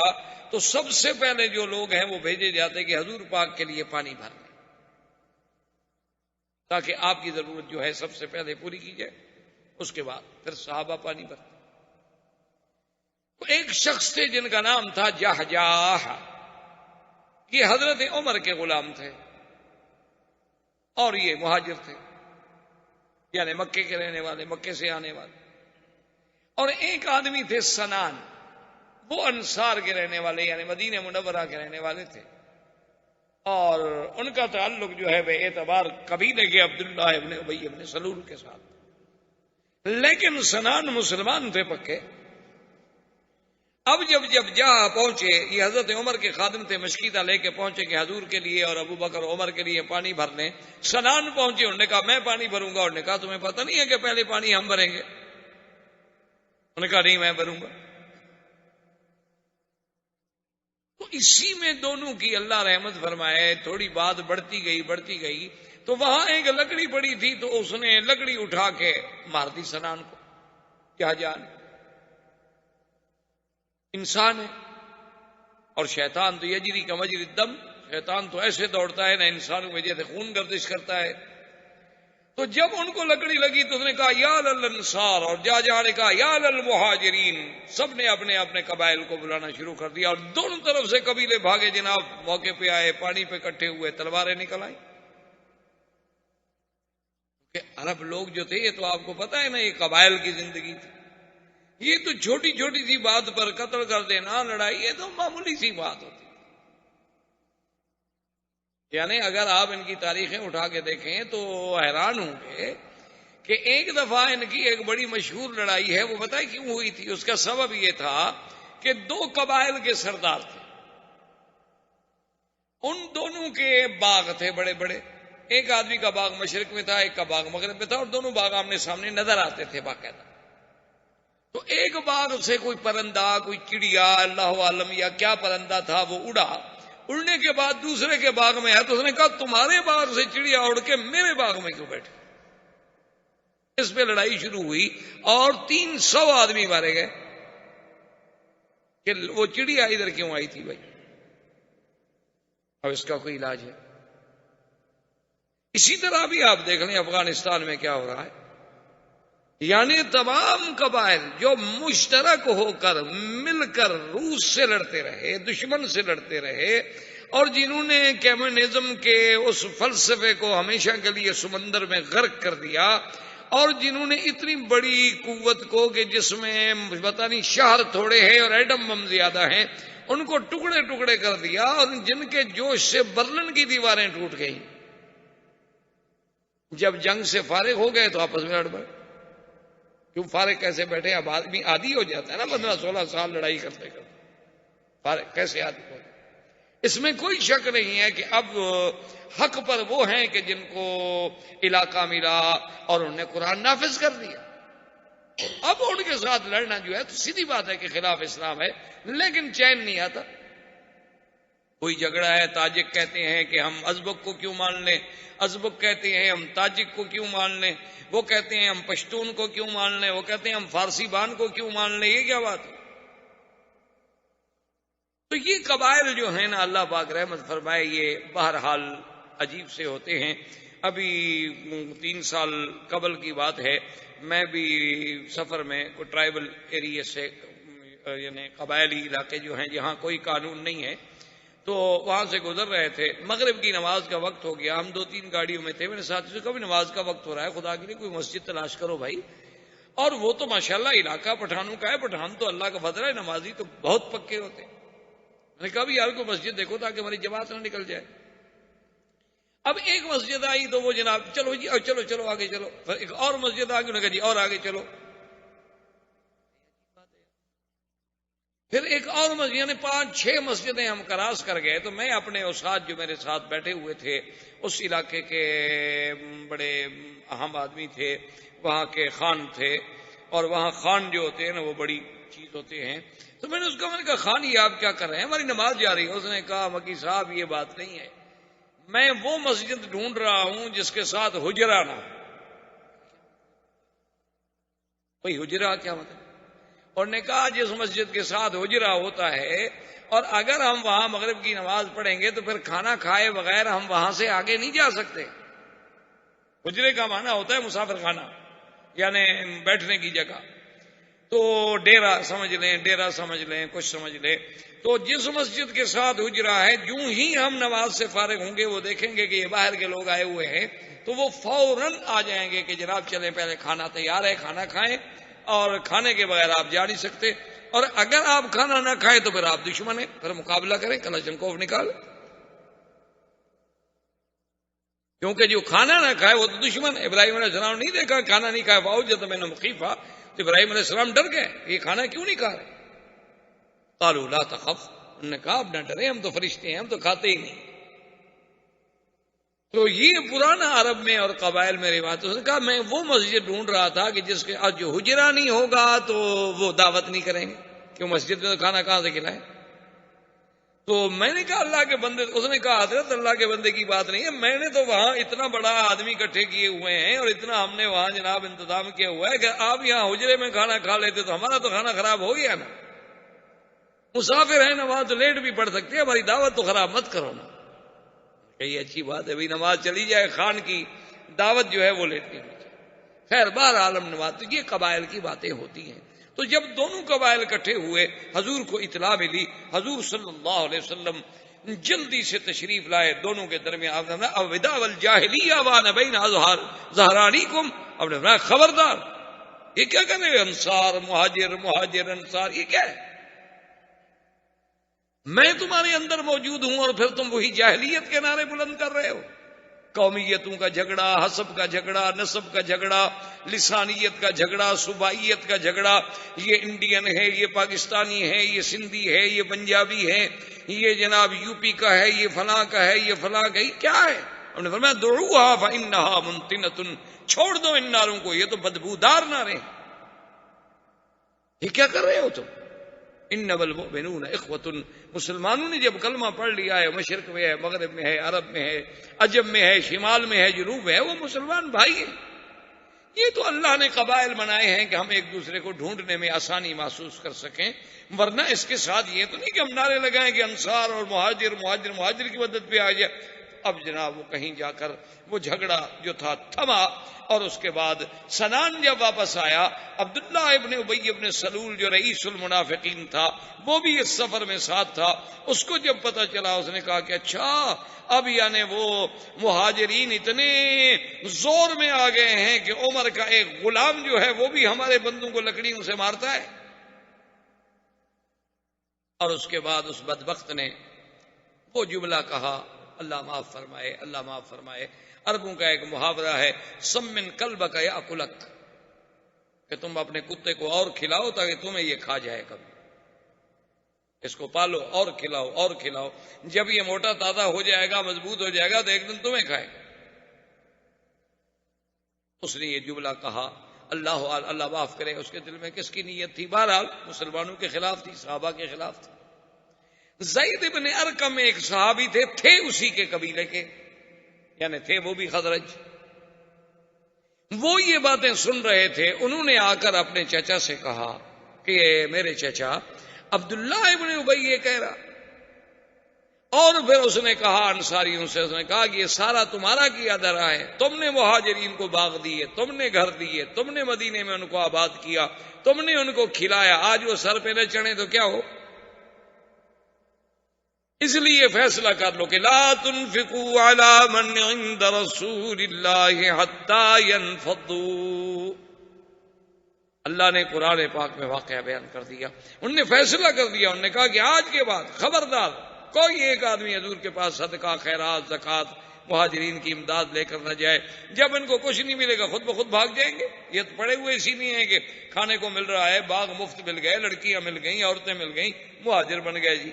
تو سب سے پہلے جو لوگ ہیں وہ بھیجے جاتے کہ حضور پاک کے لیے پانی بھر لیں، تاکہ آپ کی ضرورت جو ہے سب سے پہلے پوری کی جائے. اس کے بعد پھر صحابہ پانی بھرتے. ایک شخص تھے جن کا نام تھا جہجاہ. یہ حضرت عمر کے غلام تھے اور یہ مہاجر تھے، یعنی مکے کے رہنے والے، مکے سے آنے والے. اور ایک آدمی تھے سنان، وہ انصار کے رہنے والے یعنی مدینہ منورہ کے رہنے والے تھے، اور ان کا تعلق جو ہے بے اعتبار قبیلے کے عبداللہ ابن ابی ابن سلول کے ساتھ. لیکن سنان مسلمان تھے پکے. اب جب جہاں پہنچے، یہ حضرت عمر کے خادم تھے، مشکیتا لے کے پہنچے کہ حضور کے لیے اور ابو بکر عمر کے لیے پانی بھر لیں. سنان پہنچے، انہوں نے کہا میں پانی بھروں گا. انہوں نے کہا تمہیں پتہ نہیں ہے کہ پہلے پانی ہم بھریں گے؟ انہوں نے کہا نہیں میں بھروں گا. تو اسی میں دونوں کی اللہ رحمت فرمائے تھوڑی بات بڑھتی گئی. تو وہاں ایک لکڑی پڑی تھی، تو اس نے لکڑی اٹھا کے مار دی سنان کو. کیا جان انسان ہے، اور شیطان تو یجری کا مجری الدم، شیطان تو ایسے دوڑتا ہے نا انسانوں میں جیسے خون گردش کرتا ہے. تو جب ان کو لکڑی لگی تو اس نے کہا یا للانصار، اور جہاں نے کہا یا للمہاجرین. سب نے اپنے اپنے قبائل کو بلانا شروع کر دیا، اور دونوں طرف سے قبیلے بھاگے جناب. موقع پہ آئے، پانی پہ اکٹھے ہوئے، تلواریں نکل آئیں. کہ عرب لوگ جو تھے یہ تو آپ کو پتا ہے نا، یہ قبائل کی زندگی تھی. یہ تو چھوٹی چھوٹی سی بات پر قتل کر دینا، لڑائی، یہ تو معمولی سی بات ہوتی. یعنی اگر آپ ان کی تاریخیں اٹھا کے دیکھیں تو حیران ہوں گے کہ ایک دفعہ ان کی ایک بڑی مشہور لڑائی ہے. وہ بتائے کیوں ہوئی تھی؟ اس کا سبب یہ تھا کہ دو قبائل کے سردار تھے، ان دونوں کے باغ تھے بڑے بڑے. ایک آدمی کا باغ مشرق میں تھا، ایک کا باغ مغرب میں تھا، اور دونوں باغ آمنے سامنے نظر آتے تھے باقاعدہ. تو ایک باغ سے کوئی پرندہ، کوئی چڑیا، اللہ عالم یا کیا پرندہ تھا، وہ اڑا. اڑنے کے بعد دوسرے کے باغ میں آیا تو اس نے کہا تمہارے باغ سے چڑیا اڑ کے میرے باغ میں کیوں بیٹھے؟ اس پہ لڑائی شروع ہوئی اور 300 آدمی مارے گئے کہ وہ چڑیا ادھر کیوں آئی تھی بھائی. اب اس کا کوئی علاج ہے؟ اسی طرح بھی آپ دیکھ لیں افغانستان میں کیا ہو رہا ہے. یعنی تمام قبائل جو مشترک ہو کر مل کر روس سے لڑتے رہے، دشمن سے لڑتے رہے، اور جنہوں نے کمیونزم کے اس فلسفے کو ہمیشہ کے لیے سمندر میں غرق کر دیا، اور جنہوں نے اتنی بڑی قوت کو کہ جس میں پتہ نہیں شہر تھوڑے ہیں اور ایٹم بم زیادہ ہیں، ان کو ٹکڑے ٹکڑے کر دیا، اور جن کے جوش سے برلن کی دیواریں ٹوٹ گئیں. جب جنگ سے فارغ ہو گئے تو آپس میں لڑ پڑے. کیوں فارغ کیسے بیٹھے؟ اب آدمی عادی ہو جاتا ہے نا 15-16 سال لڑائی کرتے کرتے. فارغ کیسے عادی ہو جاتا؟ اس میں کوئی شک نہیں ہے کہ اب حق پر وہ ہیں کہ جن کو علاقہ ملا اور انہوں نے قرآن نافذ کر دیا. اب ان کے ساتھ لڑنا جو ہے تو سیدھی بات ہے کہ خلاف اسلام ہے، لیکن چین نہیں آتا. کوئی جھگڑا ہے، تاجک کہتے ہیں کہ ہم ازبک کو کیوں مان لیں، ازبک کہتے ہیں ہم تاجک کو کیوں مان لیں، وہ کہتے ہیں ہم پشتون کو کیوں مان لیں، وہ کہتے ہیں ہم فارسی بان کو کیوں مان لیں. یہ کیا بات ہے؟ تو یہ قبائل جو ہیں نا، اللہ پاک رحمت فرمائے، یہ بہرحال عجیب سے ہوتے ہیں. ابھی 3 سال قبل کی بات ہے، میں بھی سفر میں کوئی ٹرائبل ایریا سے، یعنی قبائلی علاقے جو ہیں جہاں کوئی قانون نہیں ہے، تو وہاں سے گزر رہے تھے. مغرب کی نماز کا وقت ہو گیا، ہم 2-3 گاڑیوں میں تھے. میرے ساتھی سے کبھی نماز کا وقت ہو رہا ہے، خدا کے لیے کوئی مسجد تلاش کرو بھائی. اور وہ تو ماشاءاللہ علاقہ پٹھانوں کا ہے، پٹھان تو اللہ کا فضل ہے، نمازی تو بہت پکے ہوتے. میں نے کہا بھی یار کو مسجد دیکھو تاکہ ہماری جماعت نہ نکل جائے. اب ایک مسجد آئی تو وہ جناب چلو جی چلو چلو آگے چلو. پھر ایک اور مسجد آ گئی، انہوں نے کہا جی اور آگے چلو. پھر ایک اور مسجد، یعنی 5-6 مسجدیں ہم کراس کر گئے. تو میں اپنے استاد جو میرے ساتھ بیٹھے ہوئے تھے، اس علاقے کے بڑے اہم آدمی تھے، وہاں کے خان تھے، اور وہاں خان جو ہوتے ہیں نا وہ بڑی چیز ہوتے ہیں. تو میں نے اس کو کہا خان یہ آپ کیا کر رہے ہیں؟ ہماری نماز جا رہی ہے. اس نے کہا مکی صاحب یہ بات نہیں ہے، میں وہ مسجد ڈھونڈ رہا ہوں جس کے ساتھ حجرہ نہ ہو. بھائی حجرہ کیا مطلب؟ اور نے کہا جس مسجد کے ساتھ حجرہ ہوتا ہے، اور اگر ہم وہاں مغرب کی نماز پڑھیں گے تو پھر کھانا کھائے بغیر ہم وہاں سے آگے نہیں جا سکتے. حجرے کا معنی ہوتا ہے مسافر خانہ، یعنی بیٹھنے کی جگہ، تو ڈیرا سمجھ لیں، ڈیرا سمجھ لیں، کچھ سمجھ لیں۔ تو جس مسجد کے ساتھ حجرہ ہے، جوں ہی ہم نماز سے فارغ ہوں گے وہ دیکھیں گے کہ یہ باہر کے لوگ آئے ہوئے ہیں، تو وہ فوراً آ جائیں گے کہ جناب چلیں، پہلے کھانا تیار ہے، کھانا کھائیں، اور کھانے کے بغیر آپ جا نہیں سکتے، اور اگر آپ کھانا نہ کھائیں تو پھر آپ دشمن ہیں، پھر مقابلہ کریں، کلاشنکوف نکال، کیونکہ جو کھانا نہ کھائے وہ تو دشمن ہے۔ ابراہیم علیہ السلام نے نہیں دیکھا کھانا نہیں کھایا، فاوجد منہ مخیفہ، تو ابراہیم علیہ السلام ڈر گئے، یہ کھانا کیوں نہیں کھا رہے؟ قالوا لا تخف، انہوں نے کہا اب نہ ڈرے، ہم تو فرشتے ہیں، ہم تو کھاتے ہی نہیں۔ تو یہ پرانا عرب میں اور قبائل میں روایت، اس نے کہا میں وہ مسجد ڈھونڈ رہا تھا کہ جس کے آج جو حجرہ نہیں ہوگا تو وہ دعوت نہیں کریں گے، کیوں مسجد میں تو کھانا کہاں سے کھلائیں؟ تو میں نے کہا اللہ کے بندے، اس نے کہا حضرت اللہ کے بندے کی بات نہیں ہے، میں نے تو وہاں اتنا بڑا آدمی اکٹھے کیے ہوئے ہیں اور اتنا ہم نے وہاں جناب انتظام کیا ہوا ہے کہ آپ یہاں حجرے میں کھانا کھا لیتے تو ہمارا تو کھانا خراب ہو گیا نا، مسافر ہیں نا، وہاں تو لیٹ بھی پڑ سکتے ہیں، ہماری دعوت تو خراب مت کرو نا۔ یہ اچھی بات ہے بھائی، نماز چلی جائے، خان کی دعوت جو ہے وہ لیٹ نہیں ہوتی۔ خیر بہر عالم نماز، تو یہ قبائل کی باتیں ہوتی ہیں۔ تو جب دونوں قبائل اکٹھے ہوئے، حضور کو اطلاع ملی، حضور صلی اللہ علیہ وسلم جلدی سے تشریف لائے، دونوں کے درمیان الوداع والجاہلیہ وان بین ظہرانیکم، اب نے فرمایا خبردار، یہ کیا کر رہے ہو انصار مہاجر، مہاجر انصار، یہ کیا ہے؟ میں تمہارے اندر موجود ہوں اور پھر تم وہی جاہلیت کے نعرے بلند کر رہے ہو، قومیتوں کا جھگڑا، حسب کا جھگڑا، نسب کا جھگڑا، لسانیت کا جھگڑا، صوبائیت کا جھگڑا، یہ انڈین ہے، یہ پاکستانی ہے، یہ سندھی ہے، یہ پنجابی ہے، یہ جناب یو پی کا ہے، یہ فلاں کا ہے، یہ فلاں کا، یہ کیا ہے؟ ہم نے فرمایا دعوها فإنها منتنۃ، چھوڑ دو ان نعروں کو، یہ تو بدبودار نعرے ہیں، یہ کیا کر رہے ہو تم؟ انما المؤمنون اخوۃ، مسلمانوں نے جب کلمہ پڑھ لیا ہے، مشرق میں ہے، مغرب میں ہے، عرب میں ہے، عجم میں ہے، شمال میں ہے، جنوب میں ہے، وہ مسلمان بھائی ہیں۔ یہ تو اللہ نے قبائل بنائے ہیں کہ ہم ایک دوسرے کو ڈھونڈنے میں آسانی محسوس کر سکیں، ورنہ اس کے ساتھ یہ تو نہیں کہ ہم نعرے لگائیں کہ انصار اور مہاجر، مہاجر مہاجر کی مدد پہ آ جائے۔ اب جناب وہ کہیں جا کر وہ جھگڑا جو تھا تھما، اور اس کے بعد سنان جب واپس آیا، عبداللہ ابن ابی ابن سلول جو رئیس المنافقین تھا وہ بھی اس سفر میں ساتھ تھا، اس کو جب پتہ چلا اس نے کہا کہ اچھا اب یعنی وہ مہاجرین اتنے زور میں آ گئے ہیں کہ عمر کا ایک غلام جو ہے وہ بھی ہمارے بندوں کو لکڑیوں سے مارتا ہے۔ اور اس کے بعد اس بدبخت نے وہ جملہ کہا، اللہ معاف فرمائے، اللہ معاف فرمائے، عربوں کا ایک محاورہ ہے سمن کلبک یاکلک، کہ تم اپنے کتے کو اور کھلاؤ تاکہ تمہیں یہ کھا جائے، کبھی اس کو پالو اور کھلاؤ اور کھلاؤ، جب یہ موٹا تازہ ہو جائے گا، مضبوط ہو جائے گا تو ایک دن تمہیں کھائے گا۔ اس نے یہ جملہ کہا، اللہ معاف کرے اس کے دل میں کس کی نیت تھی، بہرحال مسلمانوں کے خلاف تھی، صحابہ کے خلاف تھی۔ زید بن ارقم ایک صحابی تھے اسی کے قبیلے کے، یعنی تھے وہ بھی خزرج، وہ یہ باتیں سن رہے تھے، انہوں نے آ کر اپنے چچا سے کہا کہ میرے چچا عبداللہ ابن ابی یہ کہہ رہا، اور پھر اس نے کہا انصاریوں سے، اس نے کہا کہ یہ سارا تمہارا کیا دھرا ہے، تم نے مہاجرین کو باغ دیے، تم نے گھر دیے، تم نے مدینے میں ان کو آباد کیا، تم نے ان کو کھلایا، آج وہ سر پہ نہ چڑھے تو کیا ہو؟ اس لیے فیصلہ کر لو کہ لا تنفقوا علی من عند رسول اللہ حتی ينفضوا۔ اللہ نے قرآن پاک میں واقعہ بیان کر دیا، انہوں نے فیصلہ کر دیا، انہوں نے کہا کہ آج کے بعد خبردار کوئی ایک آدمی حضور کے پاس صدقہ، خیرات، زکوٰۃ، مہاجرین کی امداد لے کر نہ جائے، جب ان کو کچھ نہیں ملے گا خود بخود بھاگ جائیں گے۔ یہ تو پڑے ہوئے اسی نہیں ہے کہ کھانے کو مل رہا ہے، باغ مفت مل گئے، لڑکیاں مل گئیں، عورتیں مل گئیں، مہاجر بن گئے جی۔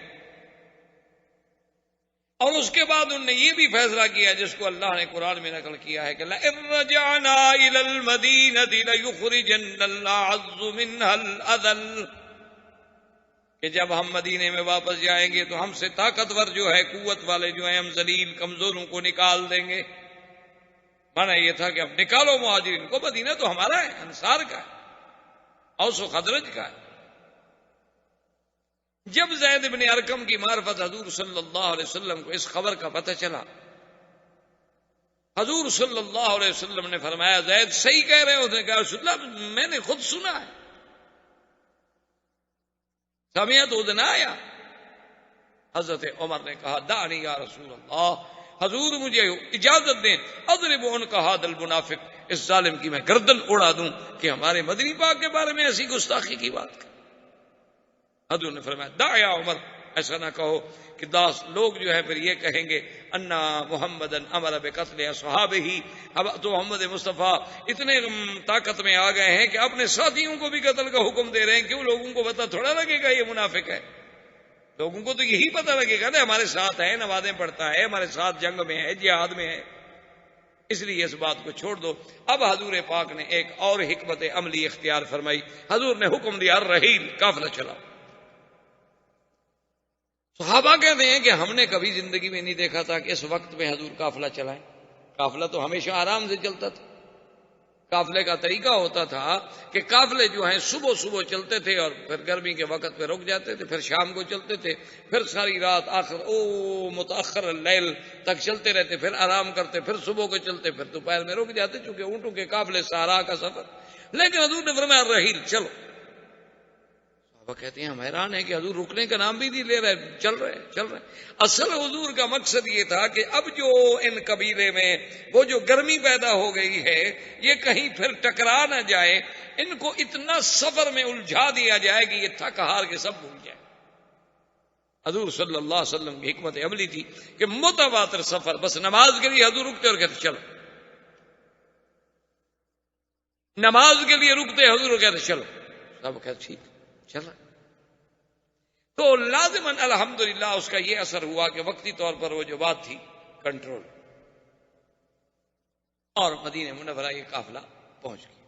اور اس کے بعد انہوں نے یہ بھی فیصلہ کیا جس کو اللہ نے قرآن میں نقل کیا ہے کہ لَئِن رَّجَعْنَا إِلَى الْمَدِينَةِ لَيُخْرِجَنَّ الْأَعَزُّ مِنْهَا الْأَذَلَّ، کہ جب ہم مدینے میں واپس جائیں گے تو ہم سے طاقتور جو ہے، قوت والے جو ہیں، ہم ذلیل کمزوروں کو نکال دیں گے۔ مانا یہ تھا کہ اب نکالو مہاجرین کو، مدینہ تو ہمارا ہے، انصار کا ہے، اوس و خزرج کا ہے۔ جب زید بن ارقم کی معرفت حضور صلی اللہ علیہ وسلم کو اس خبر کا پتہ چلا حضور صلی اللہ علیہ وسلم نے فرمایا زید صحیح کہہ رہے ہو؟ کہا رسول اللہ میں نے خود سنا ہے، سمعت اذنایا۔ حضرت عمر نے کہا دعنی یا رسول اللہ، حضور مجھے اجازت دیں اضرب عنق ھذا المنافق، اس ظالم کی میں گردن اڑا دوں کہ ہمارے مدنی پاک کے بارے میں ایسی گستاخی کی بات کرے۔ حضور نے فرمایا دع یا عمر، ایسا نہ کہو کہ 10 لوگ جو ہے پھر یہ کہیں گے انا محمدن امر بقتل اصحابہ، اب تو محمد مصطفیٰ اتنے طاقت میں آ گئے ہیں کہ اپنے ساتھیوں کو بھی قتل کا حکم دے رہے ہیں، کیوں لوگوں کو پتہ تھوڑا لگے گا یہ منافق ہے؟ لوگوں کو تو یہی پتہ لگے گا نا ہمارے ساتھ ہے، نمازیں پڑھتا ہے، ہمارے ساتھ جنگ میں ہے، جہاد میں ہے، اس لیے اس بات کو چھوڑ دو۔ اب حضور پاک نے ایک اور حکمت عملی اختیار فرمائی، حضور نے حکم دیا الرحیل، قافلہ چلاؤ۔ صحابہ کہتے ہیں کہ ہم نے کبھی زندگی میں نہیں دیکھا تھا کہ اس وقت میں حضور قافلہ چلائیں، قافلہ تو ہمیشہ آرام سے چلتا تھا۔ قافلے کا طریقہ ہوتا تھا کہ قافلے جو ہیں صبح صبح چلتے تھے اور پھر گرمی کے وقت پہ رک جاتے تھے، پھر شام کو چلتے تھے، پھر ساری رات آخر متاخر اللیل تک چلتے رہتے، پھر آرام کرتے، پھر صبح کو چلتے، پھر دوپہر میں رک جاتے، چونکہ اونٹوں کے قافلے صحرا کا سفر۔ لیکن حضور نے فرمایا رحیل، چلو۔ وہ کہتے ہیں ہم حیران ہیں کہ حضور رکنے کا نام بھی نہیں لے رہے، چل رہے۔ اصل حضور کا مقصد یہ تھا کہ اب جو ان قبیلے میں وہ جو گرمی پیدا ہو گئی ہے یہ کہیں پھر ٹکرا نہ جائے، ان کو اتنا سفر میں الجھا دیا جائے کہ یہ تھک ہار کے سب بھول جائے۔ حضور صلی اللہ علیہ وسلم کی حکمت عملی تھی کہ متواتر سفر، بس نماز کے لیے حضور رکتے اور کہتے چلو، نماز کے لیے رکتے حضور کہتے چلو، سب کہتے ٹھیک چل۔ تو لازماً الحمدللہ اس کا یہ اثر ہوا کہ وقتی طور پر وہ جو بات تھی کنٹرول، اور مدینہ منورہ یہ قافلہ پہنچ گیا۔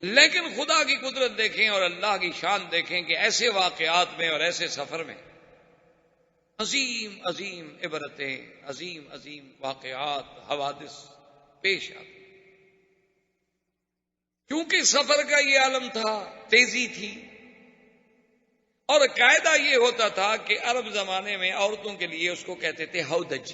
لیکن خدا کی قدرت دیکھیں اور اللہ کی شان دیکھیں کہ ایسے واقعات میں اور ایسے سفر میں عظیم عظیم عبرتیں، عظیم عظیم واقعات، حوادث پیش آتے، کیونکہ سفر کا یہ عالم تھا، تیزی تھی، اور قاعدہ یہ ہوتا تھا کہ عرب زمانے میں عورتوں کے لیے اس کو کہتے تھے ہودج۔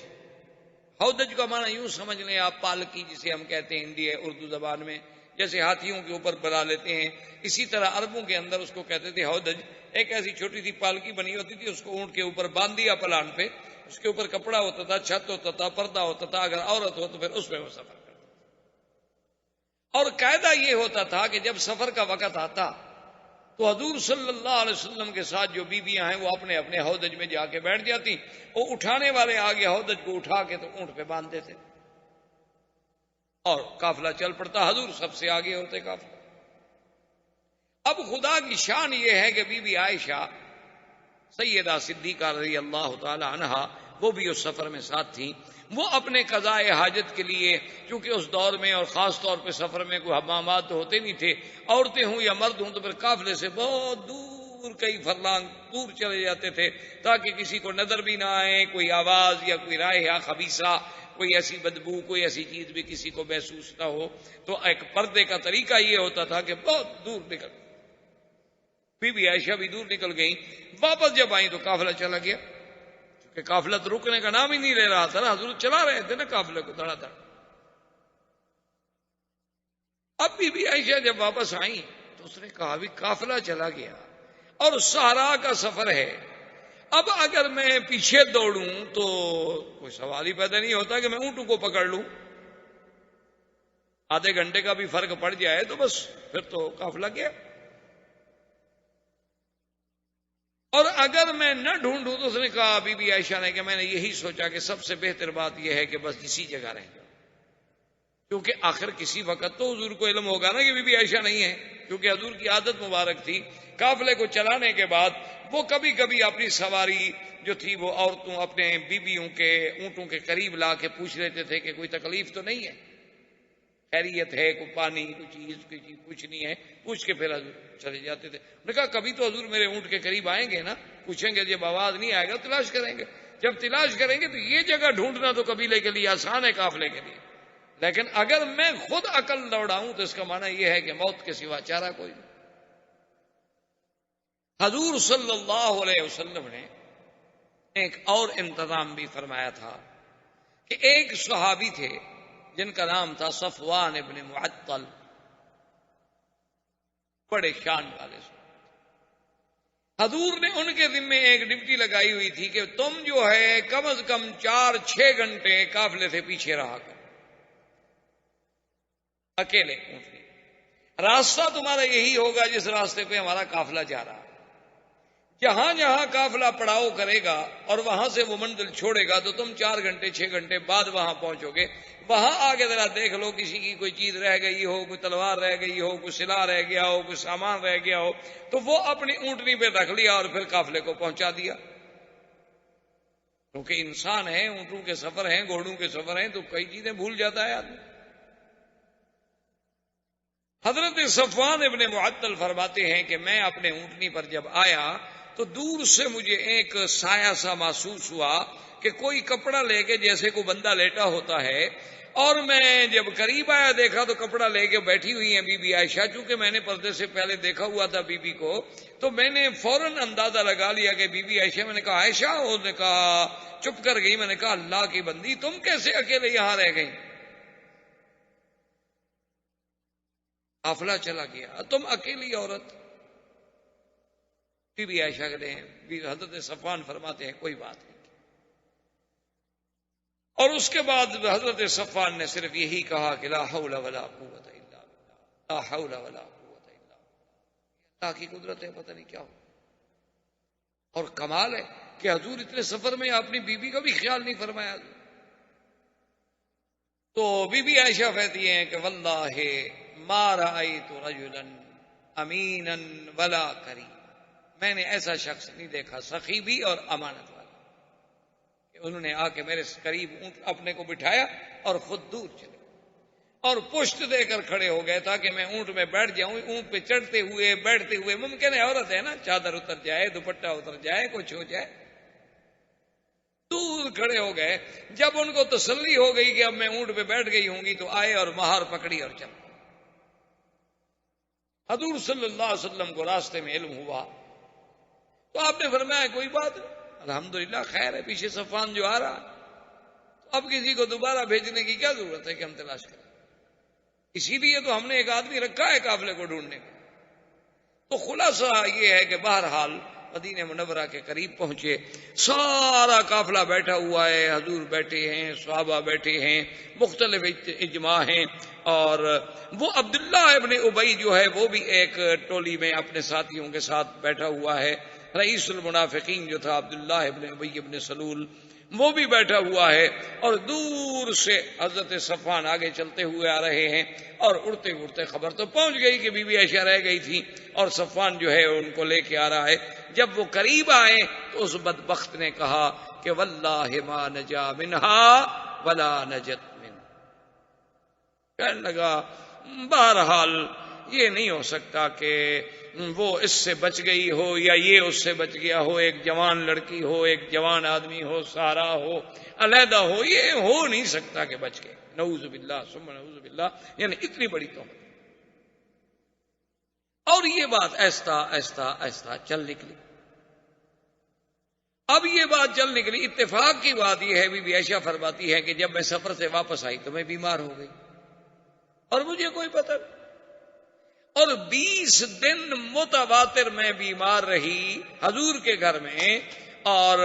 ہودج کا معنی یوں سمجھ لیں آپ پالکی جسے ہم کہتے ہیں ہندی اردو زبان میں، جیسے ہاتھیوں کے اوپر بنا لیتے ہیں، اسی طرح عربوں کے اندر اس کو کہتے تھے ہودج۔ ایک ایسی چھوٹی سی پالکی بنی ہوتی تھی، اس کو اونٹ کے اوپر باندھ دیا پلان پہ، اس کے اوپر کپڑا ہوتا تھا، چھت ہوتا تھا، پردہ ہوتا تھا، اگر عورت ہو تو پھر اس میں وہ سفر کرتا تھا۔ اور قاعدہ یہ ہوتا تھا کہ جب سفر کا وقت آتا تو حضور صلی اللہ علیہ وسلم کے ساتھ جو بیویاں ہیں وہ اپنے اپنے ہودج میں جا کے بیٹھ جاتی، وہ اٹھانے والے آگے ہودج کو اٹھا کے تو اونٹ پہ باندھ دیتے اور قافلہ چل پڑتا، حضور سب سے آگے ہوتے قافلہ۔ اب خدا کی شان یہ ہے کہ بی بی عائشہ سیدہ صدیقہ رضی اللہ تعالی عنہا وہ بھی اس سفر میں ساتھ تھیں۔ وہ اپنے قضاء حاجت کے لیے، چونکہ اس دور میں اور خاص طور پہ سفر میں کوئی حمامات تو ہوتے نہیں تھے، عورتیں ہوں یا مرد ہوں تو پھر قافلے سے بہت دور، کئی فرلانگ دور چلے جاتے تھے تاکہ کسی کو نظر بھی نہ آئے، کوئی آواز یا کوئی رائحہ خبیثہ، کوئی ایسی بدبو، کوئی ایسی چیز بھی کسی کو محسوس نہ ہو۔ تو ایک پردے کا طریقہ یہ ہوتا تھا کہ بہت دور نکل، بی بی عائشہ بھی دور نکل گئیں، واپس جب آئیں تو قافلہ چلا گیا، کہ قافلہ تو رکنے کا نام ہی نہیں لے رہا تھا نا، حضور چلا رہے تھے نا قافلے کو دھڑا دھڑ۔ اب بی بی عائشہ جب واپس آئیں تو اس نے کہا بھی قافلہ چلا گیا اور صحرا کا سفر ہے، اب اگر میں پیچھے دوڑوں تو کوئی سوال ہی پیدا نہیں ہوتا کہ میں اونٹوں کو پکڑ لوں، آدھے گھنٹے کا بھی فرق پڑ جائے تو بس پھر تو قافلہ گیا، اور اگر میں نہ ڈھونڈوں تو اس نے کہا بی بی عائشہ نے کہ میں نے یہی سوچا کہ سب سے بہتر بات یہ ہے کہ بس اسی جگہ رہ جاؤ، کیونکہ آخر کسی وقت تو حضور کو علم ہوگا نا کہ بی بی عائشہ نہیں ہے، کیونکہ حضور کی عادت مبارک تھی قافلے کو چلانے کے بعد وہ کبھی کبھی اپنی سواری جو تھی وہ عورتوں اپنے بیویوں کے اونٹوں کے قریب لا کے پوچھ لیتے تھے کہ کوئی تکلیف تو نہیں ہے، خیریت ہے، کوئی پانی، کوئی چیز کچھ نہیں ہے، پوچھ کے پھر حضور چلے جاتے تھے۔ انہوں نے کہا کبھی تو حضور میرے اونٹ کے قریب آئیں گے نا، پوچھیں گے، جب آواز نہیں آئے گا تلاش کریں گے، جب تلاش کریں گے تو یہ جگہ ڈھونڈنا تو قبیلے کے لیے آسان ہے، قافلے کے لیے، لیکن اگر میں خود عقل دوڑاؤں تو اس کا معنی یہ ہے کہ موت کے سوا چارہ کوئی نہیں۔ حضور صلی اللہ علیہ وسلم نے ایک اور انتظام بھی فرمایا تھا کہ ایک صحابی تھے جن کا نام تھا صفوان ابن معطل، بڑے شان والے سے، حضور نے ان کے ذمے ایک ڈیوٹی لگائی ہوئی تھی کہ تم جو ہے کم از کم 4-6 گھنٹے قافلے سے پیچھے رہا کرو، اکیلے اونٹنی، راستہ تمہارا یہی ہوگا جس راستے پہ ہمارا قافلہ جا رہا ہے، جہاں جہاں قافلہ پڑاؤ کرے گا اور وہاں سے وہ منزل چھوڑے گا تو تم 4 گھنٹے 6 گھنٹے بعد وہاں پہنچو گے، وہاں آگے ذرا دیکھ لو کسی کی کوئی چیز رہ گئی ہو، کوئی تلوار رہ گئی ہو، کوئی سلاح رہ گیا ہو، کوئی سامان رہ گیا ہو، تو وہ اپنی اونٹنی پہ رکھ لیا اور پھر قافلے کو پہنچا دیا، کیونکہ انسان ہیں، اونٹوں کے سفر ہیں، گھوڑوں کے سفر ہیں، تو کئی چیزیں بھول جاتا ہے آدمی۔ حضرت صفوان ابن معطل فرماتے ہیں کہ میں اپنے اونٹنی پر جب آیا تو دور سے مجھے ایک سایہ سا محسوس ہوا کہ کوئی کپڑا لے کے جیسے کوئی بندہ لیٹا ہوتا ہے، اور میں جب قریب آیا دیکھا تو کپڑا لے کے بیٹھی ہوئی ہیں بی بی عائشہ، چونکہ میں نے پردے سے پہلے دیکھا ہوا تھا بی بی کو، تو میں نے فوراً اندازہ لگا لیا کہ بی بی عائشہ، میں نے کہا عائشہ، انہوں نے کہا چپ کر گئی، میں نے کہا اللہ کی بندی تم کیسے اکیلے یہاں رہ گئی؟ قافلہ چلا گیا، تم اکیلی عورت۔ بی بی عائشہ کہتے ہیں، حضرت صفوان فرماتے ہیں کوئی بات نہیں، اور اس کے بعد حضرت صفوان نے صرف یہی کہا کہ لا حول ولا قوت الا باللہ، لا حول ولا قوت الا باللہ، اللہ کی قدرت ہے، پتہ نہیں کیا ہو۔ اور کمال ہے کہ حضور اتنے سفر میں اپنی بیوی کا بھی خیال نہیں فرمایا۔ تو بی بی عائشہ کہتی ہیں کہ واللہ ما رأیت رجلا امینا ولا کریم، میں نے ایسا شخص نہیں دیکھا، سخی بھی اور امانت والا، کہ انہوں نے آ کے میرے قریب اونٹ اپنے کو بٹھایا اور خود دور چلے اور پشت دے کر کھڑے ہو گئے تاکہ میں اونٹ میں بیٹھ جاؤں، اونٹ پہ چڑھتے ہوئے بیٹھتے ہوئے، ممکن ہے عورت ہے نا، چادر اتر جائے، دوپٹہ اتر جائے، کچھ ہو جائے، دور کھڑے ہو گئے۔ جب ان کو تسلی ہو گئی کہ اب میں اونٹ پہ بیٹھ گئی ہوں گی تو آئے اور مہار پکڑی اور چل۔ حضور صلی اللہ علیہ وسلم کو راستے میں علم ہوا تو آپ نے فرمایا کوئی بات نہیں، الحمدللہ خیر ہے، پیچھے صفوان جو آ رہا، تو اب کسی کو دوبارہ بھیجنے کی کیا ضرورت ہے کہ ہم تلاش کریں، اسی لیے تو ہم نے ایک آدمی رکھا ہے قافلے کو ڈھونڈنے کا۔ تو خلاصہ یہ ہے کہ بہرحال مدینہ منورہ کے قریب پہنچے، سارا قافلہ بیٹھا ہوا ہے، حضور بیٹھے ہیں، صحابہ بیٹھے ہیں، مختلف اجماع ہیں، اور وہ عبداللہ ابن ابی جو ہے وہ بھی ایک ٹولی میں اپنے ساتھیوں کے ساتھ بیٹھا ہوا ہے، رئیس المنافقین جو تھا عبداللہ ابن ابی ابن سلول وہ بھی بیٹھا ہوا ہے، اور دور سے حضرت صفوان آگے چلتے ہوئے آ رہے ہیں، اور اڑتے اڑتے خبر تو پہنچ گئی کہ بی بی عائشہ رہ گئی تھی اور صفوان جو ہے ان کو لے کے آ رہا ہے۔ جب وہ قریب آئے تو اس بدبخت نے کہا کہ واللہ ما نجا منہا ولا نجت من، کہنے لگا بہرحال یہ نہیں ہو سکتا کہ وہ اس سے بچ گئی ہو یا یہ اس سے بچ گیا ہو، ایک جوان لڑکی ہو، ایک جوان آدمی ہو، سارا ہو، علیحدہ ہو، یہ ہو نہیں سکتا کہ بچ گئے، نعوذ باللہ ثم نعوذ باللہ، یعنی اتنی بڑی تہمت۔ اور یہ بات ایستا ایستا ایستا چل نکلی۔ اب یہ بات چل نکلی، اتفاق کی بات یہ ہے، بی بی عائشہ فرماتی ہے کہ جب میں سفر سے واپس آئی تو میں بیمار ہو گئی اور مجھے کوئی پتہ نہیں، اور 20 دن متواتر میں بیمار رہی حضور کے گھر میں، اور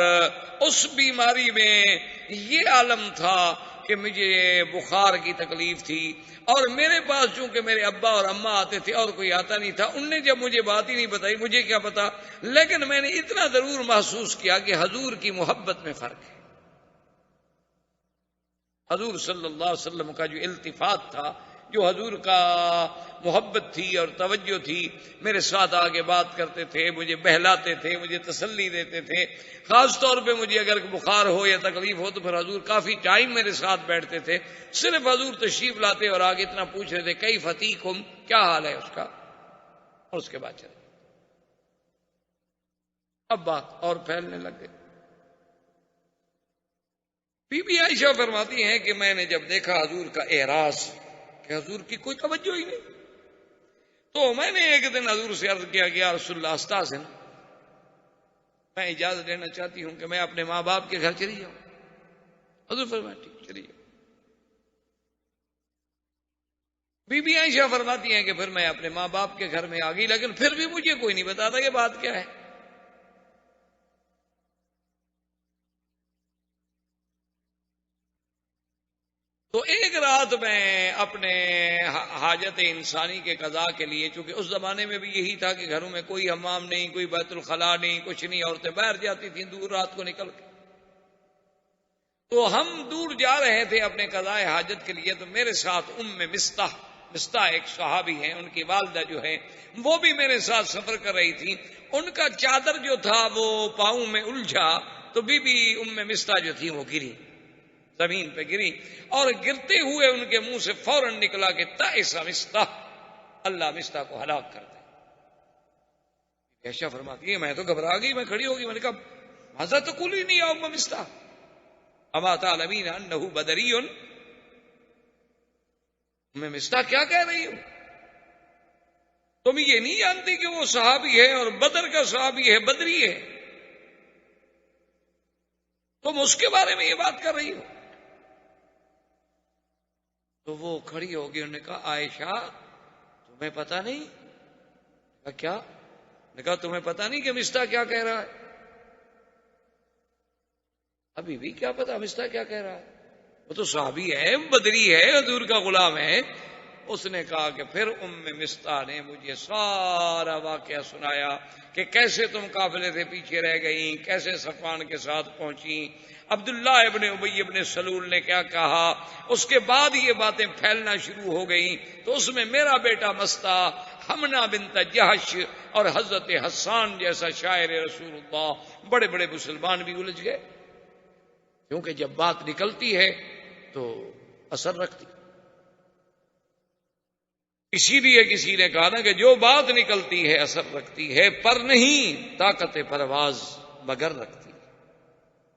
اس بیماری میں یہ عالم تھا کہ مجھے بخار کی تکلیف تھی، اور میرے پاس چونکہ میرے ابا اور اماں آتے تھے اور کوئی آتا نہیں تھا، ان نے جب مجھے بات ہی نہیں بتائی، مجھے کیا پتا، لیکن میں نے اتنا ضرور محسوس کیا کہ حضور کی محبت میں فرق ہے۔ حضور صلی اللہ علیہ وسلم کا جو التفات تھا، جو حضور کا محبت تھی اور توجہ تھی، میرے ساتھ آگے بات کرتے تھے، مجھے بہلاتے تھے، مجھے تسلی دیتے تھے، خاص طور پہ مجھے اگر بخار ہو یا تکلیف ہو تو پھر حضور کافی ٹائم میرے ساتھ بیٹھتے تھے، صرف حضور تشریف لاتے اور آگے اتنا پوچھ رہے تھے کیف فیکم، کیا حال ہے اس کا، اور اس کے بعد چلے۔ اب بات اور پھیلنے لگ گئی۔ بی بی عائشہ فرماتی ہیں کہ میں نے جب دیکھا حضور کا اعراض کہ حضور کی کوئی توجہ ہی نہیں، تو میں نے ایک دن حضور سے عرض کیا کہ یا رسول اللہ استاذن، میں اجازت لینا چاہتی ہوں کہ میں اپنے ماں باپ کے گھر چلی جاؤں۔ حضور فرمایا ٹھیک چلی بی بی عائشہ فرماتی ہیں کہ پھر میں اپنے ماں باپ کے گھر میں آ گئی، لیکن پھر بھی مجھے کوئی نہیں بتاتا کہ بات کیا ہے۔ تو ایک رات میں اپنے حاجت انسانی کے قضاء کے لیے، چونکہ اس زمانے میں بھی یہی تھا کہ گھروں میں کوئی حمام نہیں، کوئی بیت الخلاء نہیں، کچھ نہیں، عورتیں باہر جاتی تھیں دور رات کو نکل کے۔ تو ہم دور جا رہے تھے اپنے قضاء حاجت کے لیے، تو میرے ساتھ مستح ایک صحابی ہیں، ان کی والدہ جو ہے وہ بھی میرے ساتھ سفر کر رہی تھی۔ ان کا چادر جو تھا وہ پاؤں میں الجھا، تو بی بی مستح جو تھی وہ گری، زمین پہ گری، اور گرتے ہوئے ان کے منہ سے فوراً نکلا کہ تائس مستح، اللہ مستح کو ہلاک کر دے۔ عائشہ فرماتی ہے میں تو گھبرا گئی، میں کھڑی ہو گئی، میں نے کہا ماذا تقولین یا ام مستح اما تعلمین انہ بدری، میں مستح کیا کہہ رہی ہوں؟ تم یہ نہیں جانتی کہ وہ صحابی ہے اور بدر کا صحابی ہے، بدری ہے، تم اس کے بارے میں یہ بات کر رہی ہو؟ تو وہ کھڑی ہوگی، انہوں نے کہا عائشہ تمہیں پتہ نہیں؟ کہا کیا؟ نے کہا تمہیں پتہ نہیں کہ مستح کیا کہہ رہا ہے؟ ابھی بھی کیا پتا مستح کیا کہہ رہا ہے، وہ تو صحابی ہے، بدری ہے، حضور کا غلام ہے۔ اس نے کہا کہ پھر مستح نے مجھے سارا واقعہ سنایا کہ کیسے تم قافلے سے پیچھے رہ گئیں، کیسے صفوان کے ساتھ پہنچیں، عبداللہ ابن ابی ابن سلول نے کیا کہا، اس کے بعد یہ باتیں پھیلنا شروع ہو گئیں۔ تو اس میں میرا بیٹا مستح، حمنہ بنت جہش اور حضرت حسان جیسا شاعر رسول اللہ، بڑے بڑے مسلمان بھی الجھ گئے، کیونکہ جب بات نکلتی ہے تو اثر رکھتی۔ اسی لیے کسی نے کہا نا کہ جو بات نکلتی ہے اثر رکھتی ہے، پر نہیں طاقت پرواز مگر رکھتی ہے۔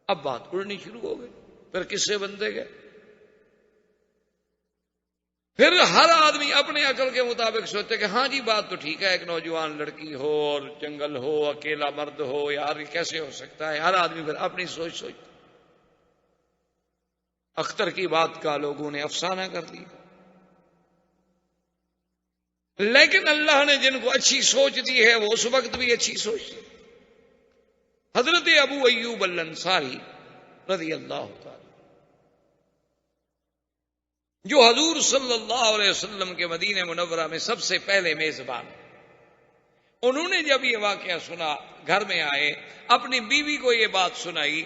اب بات اڑنی شروع ہو گئی، پھر قصے بنتے گئے، پھر ہر آدمی اپنے عقل کے مطابق سوچتے کہ ہاں جی بات تو ٹھیک ہے، ایک نوجوان لڑکی ہو اور جنگل ہو، اکیلا مرد ہو، یار یہ کیسے ہو سکتا ہے؟ ہر آدمی پھر اپنی سوچ اختر کی بات کا لوگوں نے افسانہ کر دیا، لیکن اللہ نے جن کو اچھی سوچ دی ہے وہ اس وقت بھی اچھی سوچ دی۔ حضرت ابو ایوب الانصاری رضی اللہ تعالی، جو حضور صلی اللہ علیہ وسلم کے مدینہ منورہ میں سب سے پہلے میزبان، انہوں نے جب یہ واقعہ سنا، گھر میں آئے، اپنی بیوی کو یہ بات سنائی،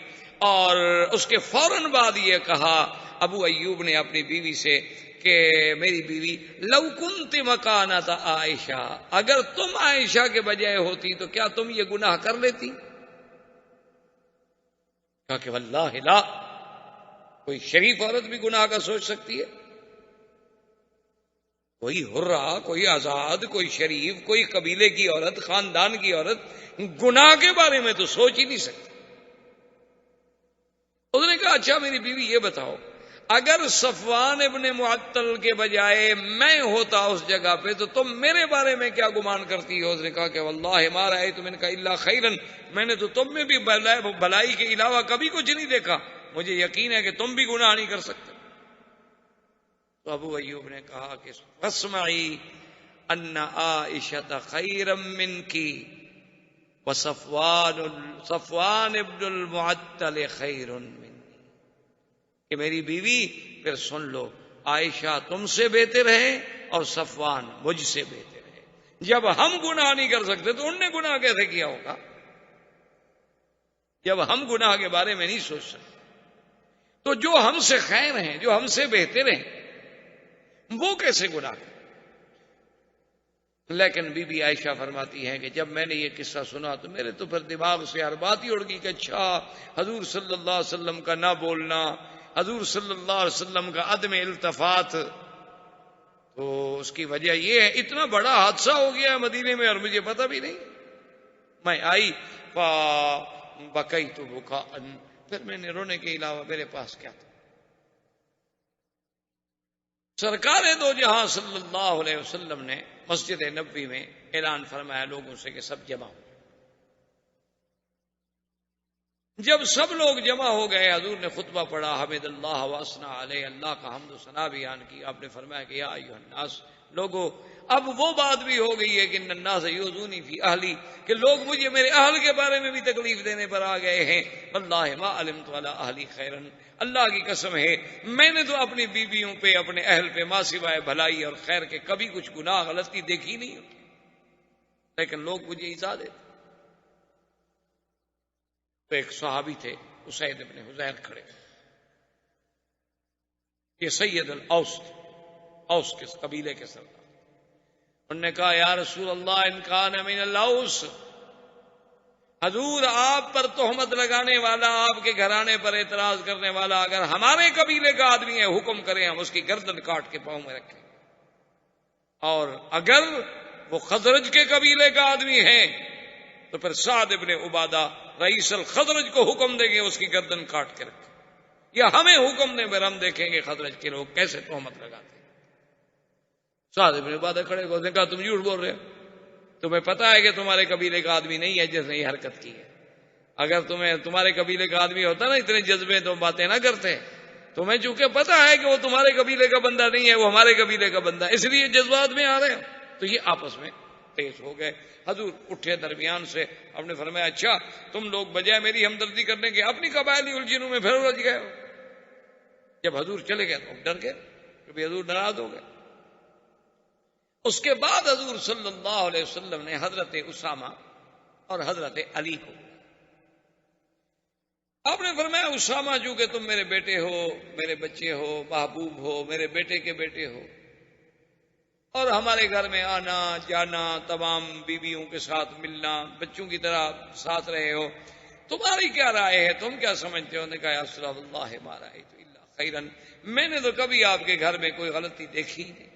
اور اس کے فوراً بعد یہ کہا ابو ایوب نے اپنی بیوی سے کہ میری بیوی لو کنت مکانت عائشہ، اگر تم عائشہ کے بجائے ہوتی تو کیا تم یہ گناہ کر لیتی؟ کہا کہ واللہ لا، کوئی شریف عورت بھی گناہ کا سوچ سکتی ہے؟ کوئی حرہ، کوئی آزاد، کوئی شریف، کوئی قبیلے کی عورت، خاندان کی عورت گناہ کے بارے میں تو سوچ ہی نہیں سکتی۔ اس نے کہا اچھا میری بیوی یہ بتاؤ، اگر صفوان ابن معطل کے بجائے میں ہوتا اس جگہ پہ تو تم میرے بارے میں کیا گمان کرتی ہو؟ اس نے کہا کہ واللہ ما رأیت منک الا خیرا، میں نے تو تم میں بھی بھلائی کے علاوہ کبھی کچھ نہیں دیکھا، مجھے یقین ہے کہ تم بھی گناہ نہیں کر سکتے۔ تو ابو ایوب نے کہا کہ فاسمعی ان عائشہ خیرا منک وصفوان ابن المعطل خیر منی، کہ میری بیوی پھر سن لو، عائشہ تم سے بہتر ہے اور صفوان مجھ سے بہتر ہے۔ جب ہم گناہ نہیں کر سکتے تو ان نے گناہ کیسے کیا ہوگا؟ جب ہم گناہ کے بارے میں نہیں سوچ سکتے تو جو ہم سے خیر ہیں، جو ہم سے بہتر ہیں، وہ کیسے گناہ کریں؟ لیکن بی بی عائشہ فرماتی ہیں کہ جب میں نے یہ قصہ سنا تو میرے تو پھر دماغ سے ہر بات ہی اڑ گئی کہ اچھا حضور صلی اللہ علیہ وسلم کا نہ بولنا، حضور صلی اللہ علیہ وسلم کا عدم التفات، تو اس کی وجہ یہ ہے اتنا بڑا حادثہ ہو گیا مدینے میں اور مجھے پتہ بھی نہیں۔ میں آئی فبکیت بکاء، پھر میں نے رونے کے علاوہ میرے پاس کیا تھا؟ سرکار دو جہاں صلی اللہ علیہ وسلم نے مسجد نبوی میں اعلان فرمایا لوگوں سے کہ سب جمع ہو۔ جب سب لوگ جمع ہو گئے، حضور نے خطبہ پڑھا، حمد اللہ واثنا علیہ، اللہ کا حمد و ثنا بیان کی۔ آپ نے فرمایا کہ یا ایھا الناس لوگوں اب وہ بات بھی ہو گئی ہے کہ الناس یؤذونی فی اہلی، کہ لوگ مجھے میرے اہل کے بارے میں بھی تکلیف دینے پر آ گئے ہیں. واللہ ما علمت علی اہلی خیرا، اللہ کی قسم ہے میں نے تو اپنی بیویوں پہ، اپنے اہل پہ ماں سوائے بھلائی اور خیر کے کبھی کچھ گناہ غلطی دیکھی نہیں ہوتی، لیکن لوگ مجھے ایذا دیتے. تو ایک صحابی تھے اسید ابن حضیر کھڑے، یہ سید الاوس تھے، اوس کے قبیلے کے سردار. انہوں نے کہا یا رسول اللہ ان کان من الاوس، حضور آپ پر تہمت لگانے والا، آپ کے گھرانے پر اعتراض کرنے والا اگر ہمارے قبیلے کا آدمی ہے، حکم کریں ہم اس کی گردن کاٹ کے پاؤں میں رکھیں، اور اگر وہ خزرج کے قبیلے کا آدمی ہے تو پھر سعد ابن عبادہ رئیس الخزرج کو حکم دیں گے اس کی گردن کاٹ کے رکھیں، یا ہمیں حکم دیں پھر ہم دیکھیں گے خزرج کے لوگ کیسے تہمت لگاتے ہیں. سعد ابن عبادہ کھڑے کو نے کہا تم جھوٹ بول رہے ہو، تمہیں پتا ہے کہ تمہارے قبیلے کا آدمی نہیں ہے جس نے یہ حرکت کی ہے. اگر تمہارے قبیلے کا آدمی ہوتا نا اتنے جذبے تو باتیں نہ کرتے. تمہیں چونکہ پتا ہے کہ وہ تمہارے قبیلے کا بندہ نہیں ہے، وہ ہمارے قبیلے کا بندہ ہے، اس لیے جذبات میں آ رہے ہیں. تو یہ آپس میں تیز ہو گئے. حضور اٹھے درمیان سے، آپ نے فرمایا اچھا تم لوگ بجائے میری ہمدردی کرنے کے اپنی قبائلی الجھنوں میں پھر الجھ گئے ہو. جب حضور چلے گئے تو ڈر گئے کہ حضور ناراض ہو گئے. اس کے بعد حضور صلی اللہ علیہ وسلم نے حضرت اسامہ اور حضرت علی کو، آپ نے فرمایا اسامہ چونکہ تم میرے بیٹے ہو، میرے بچے ہو، محبوب ہو، میرے بیٹے کے بیٹے ہو، اور ہمارے گھر میں آنا جانا، تمام بیویوں کے ساتھ ملنا، بچوں کی طرح ساتھ رہے ہو، تمہاری کیا رائے ہے، تم کیا سمجھتے ہو؟ نے کہا یا رسول اللہ ما رأیت الا خیرا، میں نے تو کبھی آپ کے گھر میں کوئی غلطی دیکھی نہیں،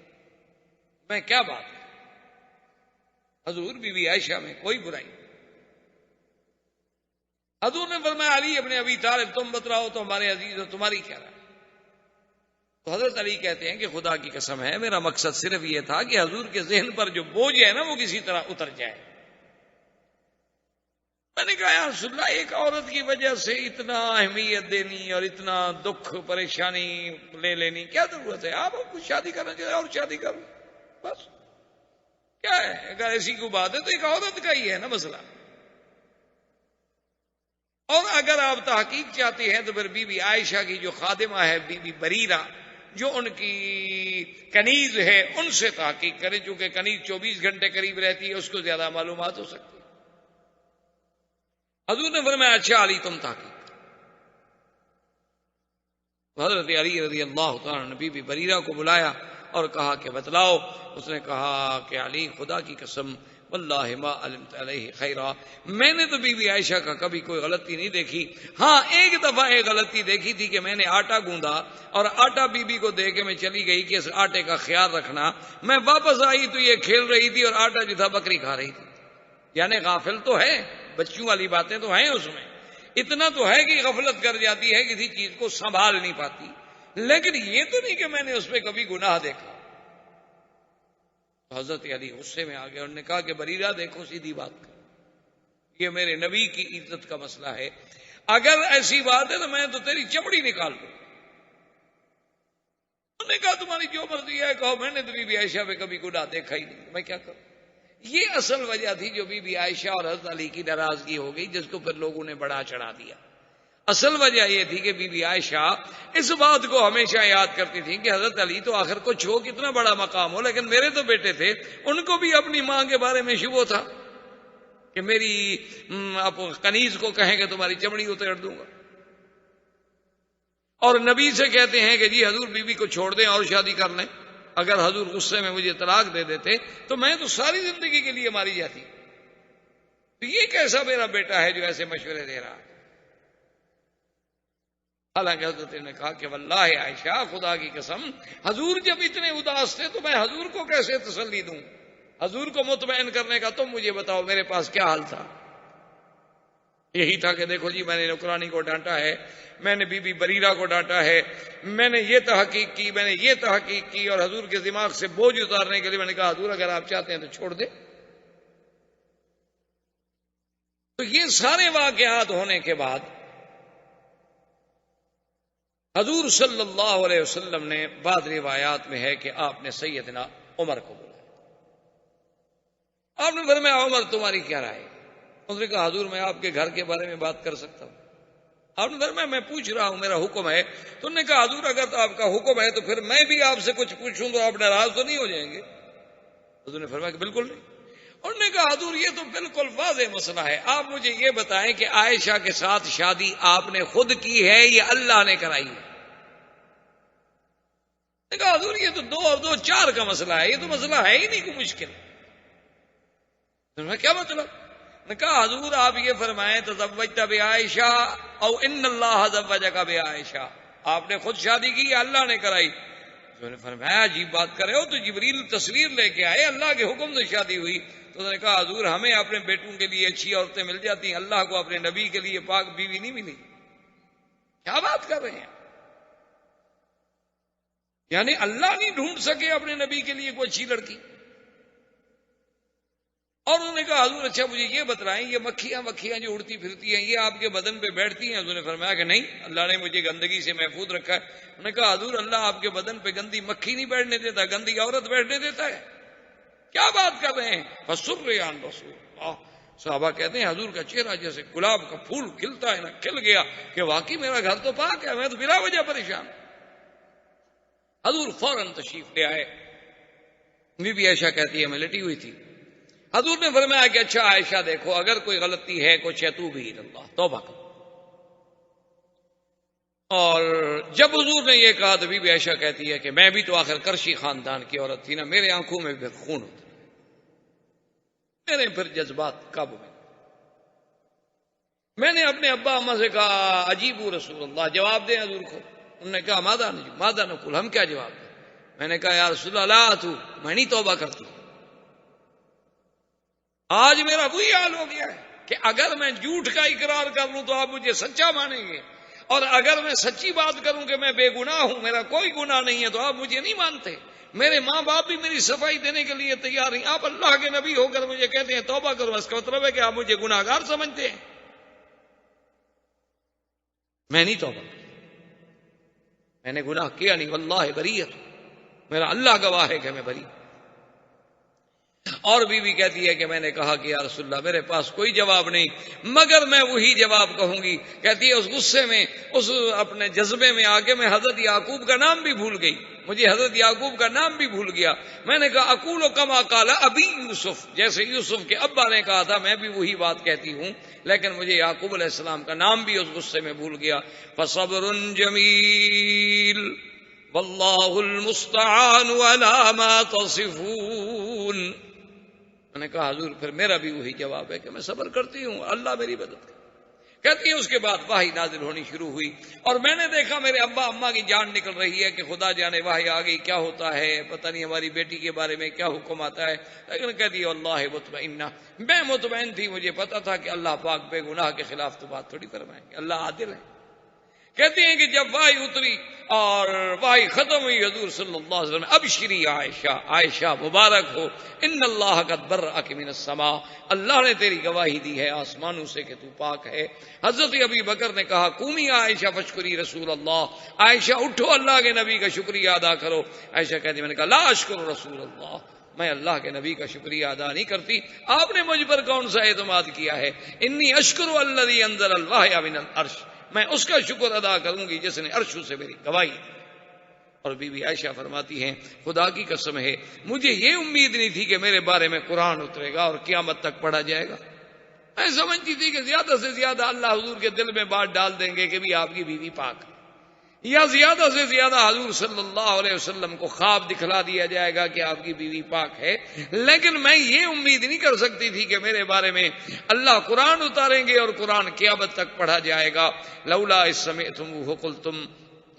میں کیا بات ہے حضور بی بی عائشہ میں کوئی برائی. حضور نے فرمایا علی ابن ابی طالب تم بتلاؤ تو ہمارے عزیز ہو، تمہاری کیا رائے؟ تو حضرت علی کہتے ہیں کہ خدا کی قسم ہے میرا مقصد صرف یہ تھا کہ حضور کے ذہن پر جو بوجھ ہے نا وہ کسی طرح اتر جائے. میں نے کہا یا رسول اللہ ایک عورت کی وجہ سے اتنا اہمیت دینی اور اتنا دکھ پریشانی لے لینی کیا ضرورت ہے؟ آپ کچھ شادی کرنا چاہتے اور شادی کرو بس، کیا ہے؟ اگر ایسی کوئی بات ہے تو ایک عورت کا ہی ہے نا مسئلہ. اور اگر آپ تحقیق چاہتے ہیں تو پھر بی بی عائشہ کی جو خادمہ ہے بی بی بریرہ جو ان کی کنیز ہے ان سے تحقیق کریں، چونکہ کنیز 24 گھنٹے قریب رہتی ہے، اس کو زیادہ معلومات ہو سکتی ہے. حضور نے فرمایا اچھا علی تم تحقیق. حضرت علی رضی اللہ تعالیٰ نے بی بی بریرہ کو بلایا اور کہا کہ بتلاؤ. اس نے کہا کہ علی خدا کی قسم واللہ ما علمت علیہ خیرا، میں نے تو بی بی عائشہ کا کبھی کوئی غلطی نہیں دیکھی. ہاں ایک دفعہ ایک غلطی دیکھی تھی کہ میں نے آٹا گوندا اور آٹا بی بی کو دے کے میں چلی گئی کہ اس آٹے کا خیال رکھنا. میں واپس آئی تو یہ کھیل رہی تھی اور آٹا جو تھا بکری کھا رہی تھی. یعنی غافل تو ہے، بچوں والی باتیں تو ہیں اس میں، اتنا تو ہے کہ غفلت کر جاتی ہے، کسی چیز کو سنبھال نہیں پاتی، لیکن یہ تو نہیں کہ میں نے اس پہ کبھی گناہ دیکھا. حضرت علی غصے میں آ گئے، انہوں نے کہا کہ بریرہ دیکھو سیدھی بات کر، یہ میرے نبی کی عزت کا مسئلہ ہے، اگر ایسی بات ہے تو میں تو تیری چمڑی نکال دوں. انہوں نے کہا تمہاری جو مرضی ہے کہو، میں نے تو بی بی عائشہ پہ کبھی گناہ دیکھا ہی نہیں، میں کیا کروں. یہ اصل وجہ تھی جو بی بی عائشہ اور حضرت علی کی ناراضگی ہو گئی، جس کو پھر لوگوں نے بڑا چڑھا دیا. اصل وجہ یہ تھی کہ بی بی عائشہ اس بات کو ہمیشہ یاد کرتی تھی کہ حضرت علی تو آخر کچھ ہو، کتنا بڑا مقام ہو، لیکن میرے تو بیٹے تھے، ان کو بھی اپنی ماں کے بارے میں شبہ تھا کہ میری کنیز کو کہیں کہ تمہاری چمڑی اتار دوں گا. اور نبی سے کہتے ہیں کہ جی حضور بی بی کو چھوڑ دیں اور شادی کر لیں. اگر حضور غصے میں مجھے طلاق دے دیتے تو میں تو ساری زندگی کے لیے ماری جاتی. تو یہ کیسا میرا بیٹا ہے جو ایسے مشورے دے رہا ہے؟ حالانکہ حضرت نے کہا کہ واللہ عائشہ خدا کی قسم حضور جب اتنے اداس تھے تو میں حضور کو کیسے تسلی دوں؟ حضور کو مطمئن کرنے کا تم مجھے بتاؤ میرے پاس کیا حال تھا. یہی تھا کہ دیکھو جی میں نے نوکرانی کو ڈانٹا ہے، میں نے بی بی بریرہ کو ڈانٹا ہے، میں نے یہ تحقیق کی، میں نے یہ تحقیق کی، اور حضور کے دماغ سے بوجھ اتارنے کے لیے میں نے کہا حضور اگر آپ چاہتے ہیں تو چھوڑ دیں. تو یہ سارے واقعات ہونے کے بعد حضور صلی اللہ علیہ وسلم نے بعض روایات میں ہے کہ آپ نے سیدنا عمر کو بلایا. آپ نے فرمایا عمر تمہاری کیا رائے؟ اس نے کہا حضور میں آپ کے گھر کے بارے میں بات کر سکتا ہوں. آپ نے فرمایا میں پوچھ رہا ہوں، میرا حکم ہے. تو انہوں نے کہا حضور اگر تو آپ کا حکم ہے تو پھر میں بھی آپ سے کچھ پوچھوں تو آپ ناراض تو نہیں ہو جائیں گے؟ حضور نے فرمایا کہ بالکل نہیں. انہوں نے کہا حضور یہ تو بالکل واضح مسئلہ ہے، آپ مجھے یہ بتائیں کہ عائشہ کے ساتھ شادی آپ نے خود کی ہے یا اللہ نے کرائی ہے؟ نے کہا حضور یہ تو 2 اور 2 4 کا مسئلہ ہے، یہ تو مسئلہ ہے ہی نہیں کوئی مشکل. کیا مطلب؟ نے کہا حضور آپ یہ فرمائیں تزوجت بعائشہ او ان اللہ زوجک بعائشہ، آپ نے خود شادی کی یا اللہ نے کرائی؟ انہوں نے فرمایا عجیب بات کر رہے ہو، تو جبریل تصویر لے کے آئے، اللہ کے حکم سے شادی ہوئی. تو انہوں نے کہا حضور ہمیں اپنے بیٹوں کے لیے اچھی عورتیں مل جاتی ہیں، اللہ کو اپنے نبی کے لیے پاک بیوی نہیں ملی. کیا بات کر رہے ہیں؟ یعنی اللہ نہیں ڈھونڈ سکے اپنے نبی کے لیے کوئی اچھی لڑکی؟ اور انہوں نے کہا حضور اچھا مجھے یہ بتلائیں یہ مکھیاں جو اڑتی پھرتی ہیں یہ آپ کے بدن پہ بیٹھتی ہیں؟ حضور نے فرمایا کہ نہیں، اللہ نے مجھے گندگی سے محفوظ رکھا ہے. انہوں نے کہا حضور اللہ آپ کے بدن پہ گندی مکھی نہیں بیٹھنے دیتا، گندی عورت بیٹھنے دیتا ہے؟ کیا بات کر رہے ہیں؟ فسریان رسول اللہ. صحابہ کہتے ہیں حضور کا چہرہ جیسے گلاب کا پھول کھلتا ہے نا، کھل گیا کہ واقعی میرا گھر تو پاک ہے، میں تو بلا وجہ پریشان. حضور فوراً تشریف لے آئے. بی بی عائشہ کہتی ہے میں لیٹی ہوئی تھی. حضور نے فرمایا کہ اچھا عائشہ دیکھو اگر کوئی غلطی ہے کچھ ہے تو بھی اللہ توبہ کرو. اور جب حضور نے یہ کہا تو بی بی عائشہ کہتی ہے کہ میں بھی تو آخر کرشی خاندان کی عورت تھی نا، میرے آنکھوں میں پھر خون ہوتا، میرے پھر جذبات قابو میں نے اپنے ابا اماں سے کہا عجیب رسول اللہ جواب دیں حضور کو. انہوں نے کہا ماذا نقول، ہم کیا جواب دیں؟ میں نے کہا یا رسول اللہ تو میں نہیں توبہ کرتی. آج میرا وہی حال ہو گیا ہے کہ اگر میں جھوٹ کا اقرار کر لوں تو آپ مجھے سچا مانیں گے، اور اگر میں سچی بات کروں کہ میں بے گناہ ہوں، میرا کوئی گناہ نہیں ہے، تو آپ مجھے نہیں مانتے. میرے ماں باپ بھی میری صفائی دینے کے لیے تیار نہیں، آپ اللہ کے نبی ہو کر مجھے کہتے ہیں توبہ کرو، اس کا مطلب ہے کہ آپ مجھے گناہ گار سمجھتے ہیں. میں نہیں توبہ، میں نے گناہ کیا نہیں، واللہ بریۃ، میرا اللہ گواہ ہے کہ میں بری. اور بیوی کہتی ہے کہ میں نے کہا کہ یا رسول اللہ میرے پاس کوئی جواب نہیں مگر میں وہی جواب کہوں گی. کہتی ہے اس غصے میں، اس اپنے جذبے میں آ کے میں حضرت یعقوب کا نام بھی بھول گئی، مجھے حضرت یعقوب کا نام بھی بھول گیا. میں نے کہا اقول کما قال ابی یوسف، جیسے یوسف کے ابا نے کہا تھا میں بھی وہی بات کہتی ہوں، لیکن مجھے یعقوب علیہ السلام کا نام بھی اس غصے میں بھول گیا. فصبر جمیل واللہ المستعان علی ما تصفون. میں نے کہا حضور پھر میرا بھی وہی جواب ہے کہ میں صبر کرتی ہوں، اللہ میری مدد کرے. کہتی ہے اس کے بعد وحی نازل ہونی شروع ہوئی اور میں نے دیکھا میرے ابا اماں کی جان نکل رہی ہے کہ خدا جانے وحی آ گئی، کیا ہوتا ہے پتہ نہیں، ہماری بیٹی کے بارے میں کیا حکم آتا ہے. لیکن کہتی ہے اللہ مطمئنہ، میں مطمئن تھی، مجھے پتا تھا کہ اللہ پاک بے گناہ کے خلاف تو بات تھوڑی فرمائیں گے، اللہ عادل ہے. کہتے ہیں کہ جب وحی اتری اور وحی ختم ہوئی حضور صلی اللہ علیہ وسلم ابشری عائشہ، عائشہ مبارک ہو، ان اللہ قد برأک من السماء، اللہ نے تیری گواہی دی ہے آسمانوں سے کہ تو پاک ہے. حضرت ابی بکر نے کہا قومی عائشہ فشکری رسول اللہ، عائشہ اٹھو اللہ کے نبی کا شکریہ ادا کرو. عائشہ کہتی میں نے کہا لا اشکر رسول اللہ، میں اللہ کے نبی کا شکریہ ادا نہیں کرتی، آپ نے مجھ پر کون سا اعتماد کیا ہے. انی اشکر الذی انزل الوحی من العرش، میں اس کا شکر ادا کروں گی جس نے عرش سے میری گواہی دی. اور بی بی عائشہ فرماتی ہیں خدا کی قسم ہے مجھے یہ امید نہیں تھی کہ میرے بارے میں قرآن اترے گا اور قیامت تک پڑھا جائے گا. میں سمجھتی تھی کہ زیادہ سے زیادہ اللہ حضور کے دل میں بات ڈال دیں گے کہ بھی آپ کی بیوی پاک ہے، یا زیادہ سے زیادہ حضور صلی اللہ علیہ وسلم کو خواب دکھلا دیا جائے گا کہ آپ کی بیوی پاک ہے. لیکن میں یہ امید نہیں کر سکتی تھی کہ میرے بارے میں اللہ قرآن اتاریں گے اور قرآن قیامت تک پڑھا جائے گا. لولا اذ سمعتموہ قلتم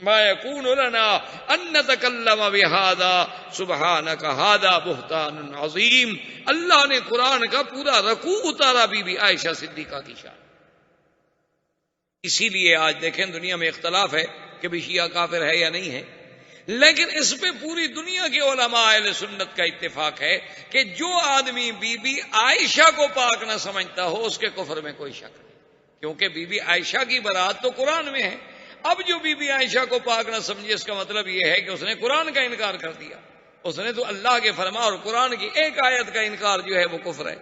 ما یکون لنا ان نتکلم بہذا سبحانک ھذا بہتان عظیم. اللہ نے قرآن کا پورا رکوع اتارا بی بی عائشہ صدیقہ کی شان. اسی لیے آج دیکھیں دنیا میں اختلاف ہے کہ بھی شیعہ کافر ہے یا نہیں ہے، لیکن اس پہ پوری دنیا کے علماء اہل سنت کا اتفاق ہے کہ جو آدمی بی بی عائشہ کو پاک نہ سمجھتا ہو اس کے کفر میں کوئی شک نہیں، کیونکہ بی بی عائشہ کی برات تو قرآن میں ہے. اب جو بی بی عائشہ کو پاک نہ سمجھے اس کا مطلب یہ ہے کہ اس نے قرآن کا انکار کر دیا، اس نے تو اللہ کے فرما اور قرآن کی ایک آیت کا انکار جو ہے وہ کفر ہے۔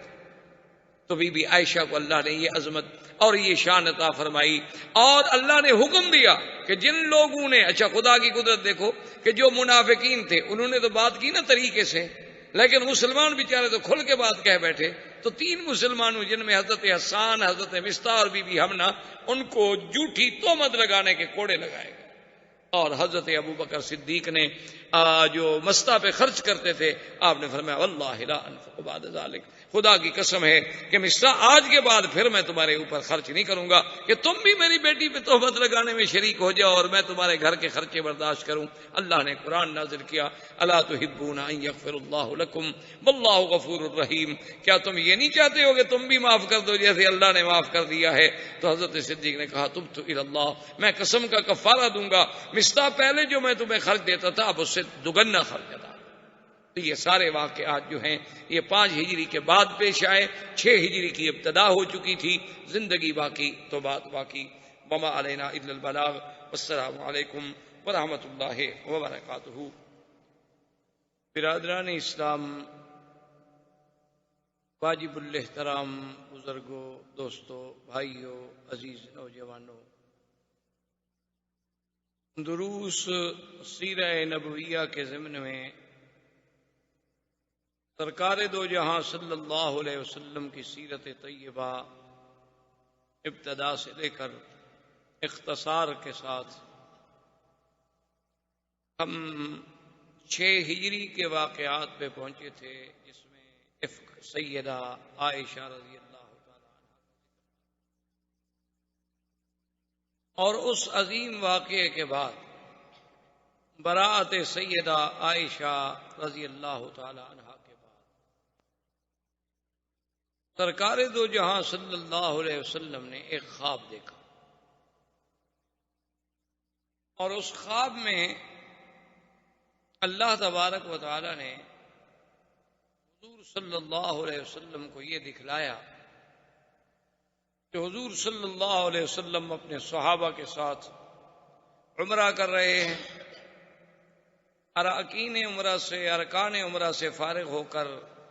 تو بی بی عائشہ کو اللہ نے یہ عظمت اور یہ شان عطا فرمائی، اور اللہ نے حکم دیا کہ جن لوگوں نے، اچھا خدا کی قدرت دیکھو کہ جو منافقین تھے انہوں نے تو بات کی نا طریقے سے، لیکن مسلمان بیچارے تو کھل کے بات کہہ بیٹھے۔ تو 3 مسلمانوں جن میں حضرت حسان، حضرت مصطح اور بی بی حمنہ، ان کو جھوٹی تہمت لگانے کے کوڑے لگائے گئے، اور حضرت ابوبکر صدیق نے جو مستہ پہ خرچ کرتے تھے، آپ نے فرمایا واللہ لا انفق بعد ذلك، خدا کی قسم ہے کہ مصطح آج کے بعد پھر میں تمہارے اوپر خرچ نہیں کروں گا کہ تم بھی میری بیٹی پہ تہمت لگانے میں شریک ہو جاؤ اور میں تمہارے گھر کے خرچے برداشت کروں۔ اللہ نے قرآن نازل کیا، الا تحبون ان یغفر اللہ لکم واللہ غفور الرحیم، کیا تم یہ نہیں چاہتے ہو کہ تم بھی معاف کر دو جیسے اللہ نے معاف کر دیا ہے؟ تو حضرت صدیق نے کہا تبت الی اللہ، میں قسم کا کفارہ دوں گا، مصطح پہلے جو میں تمہیں خرچ دیتا تھا اب اس سے دگنا خرچ ادا۔ تو یہ سارے واقعات جو ہیں یہ 5 ہجری کے بعد پیش آئے، 6 ہجری کی ابتدا ہو چکی تھی، زندگی باقی تو بات باقی۔ وما علینا الا البلاغ، والسلام علیکم ورحمۃ اللہ وبرکاتہ۔ برادران اسلام، واجب الاحترام بزرگوں، دوستوں، بھائیوں، عزیز نوجوانوں، دروس سیرہ نبویہ کے ضمن میں سرکار دو جہاں صلی اللہ علیہ وسلم کی سیرت طیبہ ابتدا سے لے کر اختصار کے ساتھ ہم 6 ہجری کے واقعات پہ پہنچے تھے، جس میں افک سیدہ عائشہ رضی اللہ تعالی عنہ اور اس عظیم واقعے کے بعد براءت سیدہ عائشہ رضی اللہ تعالی عنہ کے بعد سرکار دو جہاں صلی اللہ علیہ وسلم نے ایک خواب دیکھا، اور اس خواب میں اللہ تبارک و تعالی نے حضور صلی اللہ علیہ وسلم کو یہ دکھلایا کہ حضور صلی اللہ علیہ وسلم اپنے صحابہ کے ساتھ عمرہ کر رہے ہیں، اراکین عمرہ سے، ارکان عمرہ سے فارغ ہو کر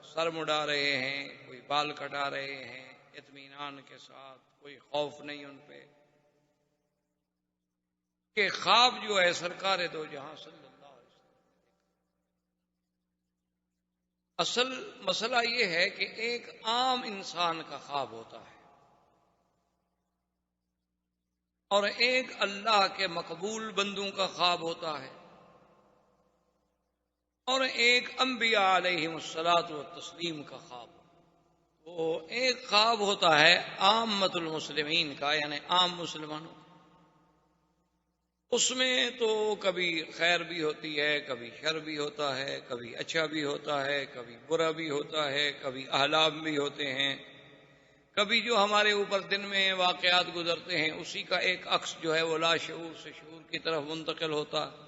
سر مڈا رہے ہیں، کوئی بال کٹا رہے ہیں اطمینان کے ساتھ، کوئی خوف نہیں ان پہ کہ خواب جو ہے سرکار دو جہاں صلی اللہ علیہ وسلم۔ اصل مسئلہ یہ ہے کہ ایک عام انسان کا خواب ہوتا ہے اور ایک اللہ کے مقبول بندوں کا خواب ہوتا ہے، اور ایک انبیاء علیہم الصلاۃ والتسلیم کا خواب۔ وہ ایک خواب ہوتا ہے عامۃ المسلمین کا، یعنی عام مسلمانوں، اس میں تو کبھی خیر بھی ہوتی ہے، کبھی شر بھی ہوتا ہے، کبھی اچھا بھی ہوتا ہے، کبھی برا بھی ہوتا ہے، کبھی احلام بھی ہوتے ہیں، کبھی جو ہمارے اوپر دن میں واقعات گزرتے ہیں اسی کا ایک عکس جو ہے وہ لا شعور سے شعور کی طرف منتقل ہوتا ہے،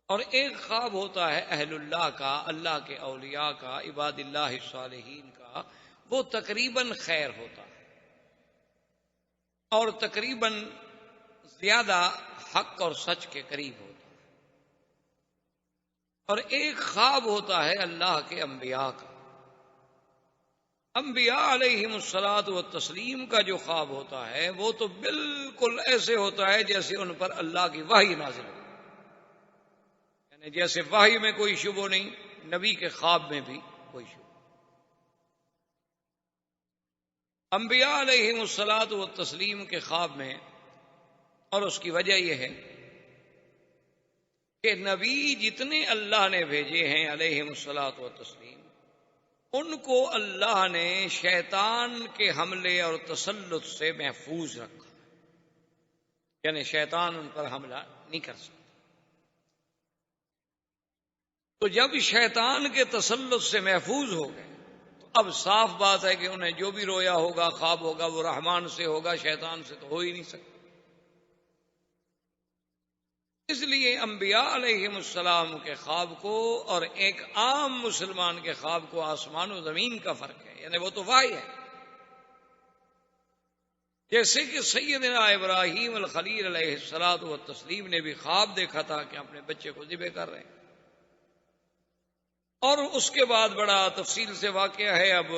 اور ایک خواب ہوتا ہے اہل اللہ کا، اللہ کے اولیاء کا، عباد اللہ الصالحین کا، وہ تقریباً خیر ہوتا ہے اور تقریباً زیادہ حق اور سچ کے قریب ہوتا ہے، اور ایک خواب ہوتا ہے اللہ کے انبیاء کا۔ انبیاء علیہم الصلاۃ والتسلیم کا جو خواب ہوتا ہے وہ تو بالکل ایسے ہوتا ہے جیسے ان پر اللہ کی وحی نازل ہو، یعنی جیسے وحی میں کوئی شبہ نہیں، نبی کے خواب میں بھی کوئی شبہ۔ انبیاء علیہم الصلاۃ والتسلیم کے خواب میں، اور اس کی وجہ یہ ہے کہ نبی جتنے اللہ نے بھیجے ہیں علیہم الصلاۃ والتسلیم، ان کو اللہ نے شیطان کے حملے اور تسلط سے محفوظ رکھا، یعنی شیطان ان پر حملہ نہیں کر سکتا۔ تو جب شیطان کے تسلط سے محفوظ ہو گئے تو اب صاف بات ہے کہ انہیں جو بھی رویا ہوگا، خواب ہوگا، وہ رحمان سے ہوگا، شیطان سے تو ہو ہی نہیں سکتا۔ اس لیے انبیاء علیہم السلام کے خواب کو اور ایک عام مسلمان کے خواب کو آسمان و زمین کا فرق ہے، یعنی وہ تو وحی ہے۔ جیسے کہ سیدنا ابراہیم الخلیل علیہ الصلوۃ والتسلیم نے بھی خواب دیکھا تھا کہ اپنے بچے کو ذبح کر رہے ہیں، اور اس کے بعد بڑا تفصیل سے واقعہ ہے. اب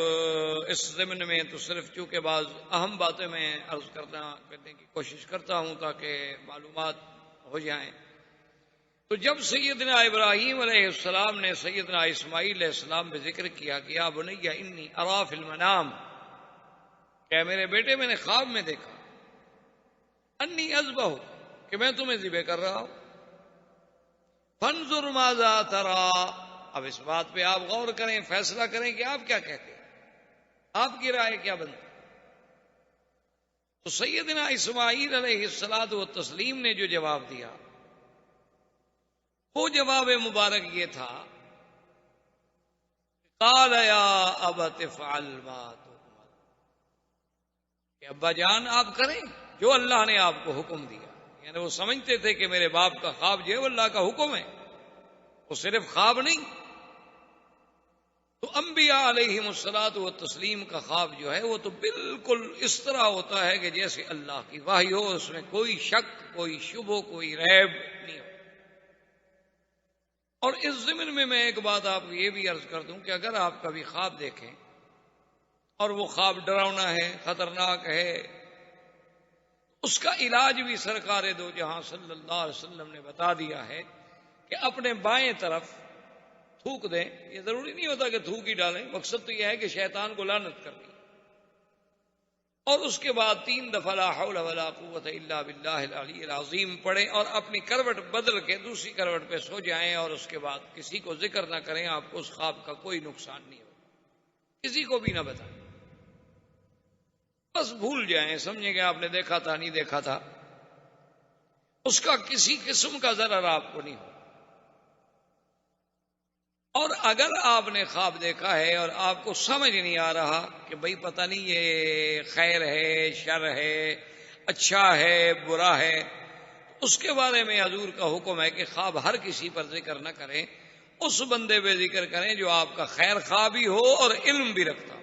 اس ضمن میں تو صرف چونکہ بعض اہم باتیں میں عرض کرنے کی کوشش کرتا ہوں تاکہ معلومات ہو جائیں. تو جب سیدنا ابراہیم علیہ السلام نے سیدنا اسماعیل علیہ السلام پہ ذکر کیا کہ یا بنی انی ارا فی المنام، کہ میرے بیٹے میں نے خواب میں دیکھا، انی اذبح، کہ میں تمہیں ذبح کر رہا ہوں، فانظر ماذا ترى، اب اس بات پہ آپ غور کریں، فیصلہ کریں کہ آپ کیا کہتے ہیں، آپ کی رائے کیا بنتی. تو سیدنا اسماعیل علیہ الصلوۃ والتسلیم نے جو جواب دیا وہ جواب مبارک یہ تھا، قال یا ابت افعل ما تؤمر، کہ ابا جان آپ کریں جو اللہ نے آپ کو حکم دیا. یعنی وہ سمجھتے تھے کہ میرے باپ کا خواب جو ہے وہ اللہ کا حکم ہے، وہ صرف خواب نہیں. تو انبیاء علیہم الصلوۃ والتسلیم کا خواب جو ہے وہ تو بالکل اس طرح ہوتا ہے کہ جیسے اللہ کی وحی ہو، اس میں کوئی شک، کوئی شبہ، کوئی ریب نہیں ہو. اور اس ضمن میں ایک بات آپ کو یہ بھی عرض کر دوں کہ اگر آپ کبھی خواب دیکھیں اور وہ خواب ڈراؤنا ہے، خطرناک ہے، اس کا علاج بھی سرکار دو جہاں صلی اللہ علیہ وسلم نے بتا دیا ہے کہ اپنے بائیں طرف تھوک دیں. یہ ضروری نہیں ہوتا کہ تھوک ہی ڈالیں، مقصد تو یہ ہے کہ شیطان کو لعنت کرنی، اور اس کے بعد 3 دفعہ لا حول ولا قوت الا باللہ العلی العظیم پڑھیں اور اپنی کروٹ بدل کے دوسری کروٹ پہ سو جائیں، اور اس کے بعد کسی کو ذکر نہ کریں. آپ کو اس خواب کا کوئی نقصان نہیں ہوگا، کسی کو بھی نہ بتائیں، بس بھول جائیں، سمجھیں کہ آپ نے دیکھا تھا، نہیں دیکھا تھا، اس کا کسی قسم کا ضرر آپ کو نہیں ہو. اور اگر آپ نے خواب دیکھا ہے اور آپ کو سمجھ نہیں آ رہا کہ بھئی پتہ نہیں یہ خیر ہے، شر ہے، اچھا ہے، برا ہے، اس کے بارے میں حضور کا حکم ہے کہ خواب ہر کسی پر ذکر نہ کریں، اس بندے پہ ذکر کریں جو آپ کا خیر خواہ بھی ہو اور علم بھی رکھتا ہو.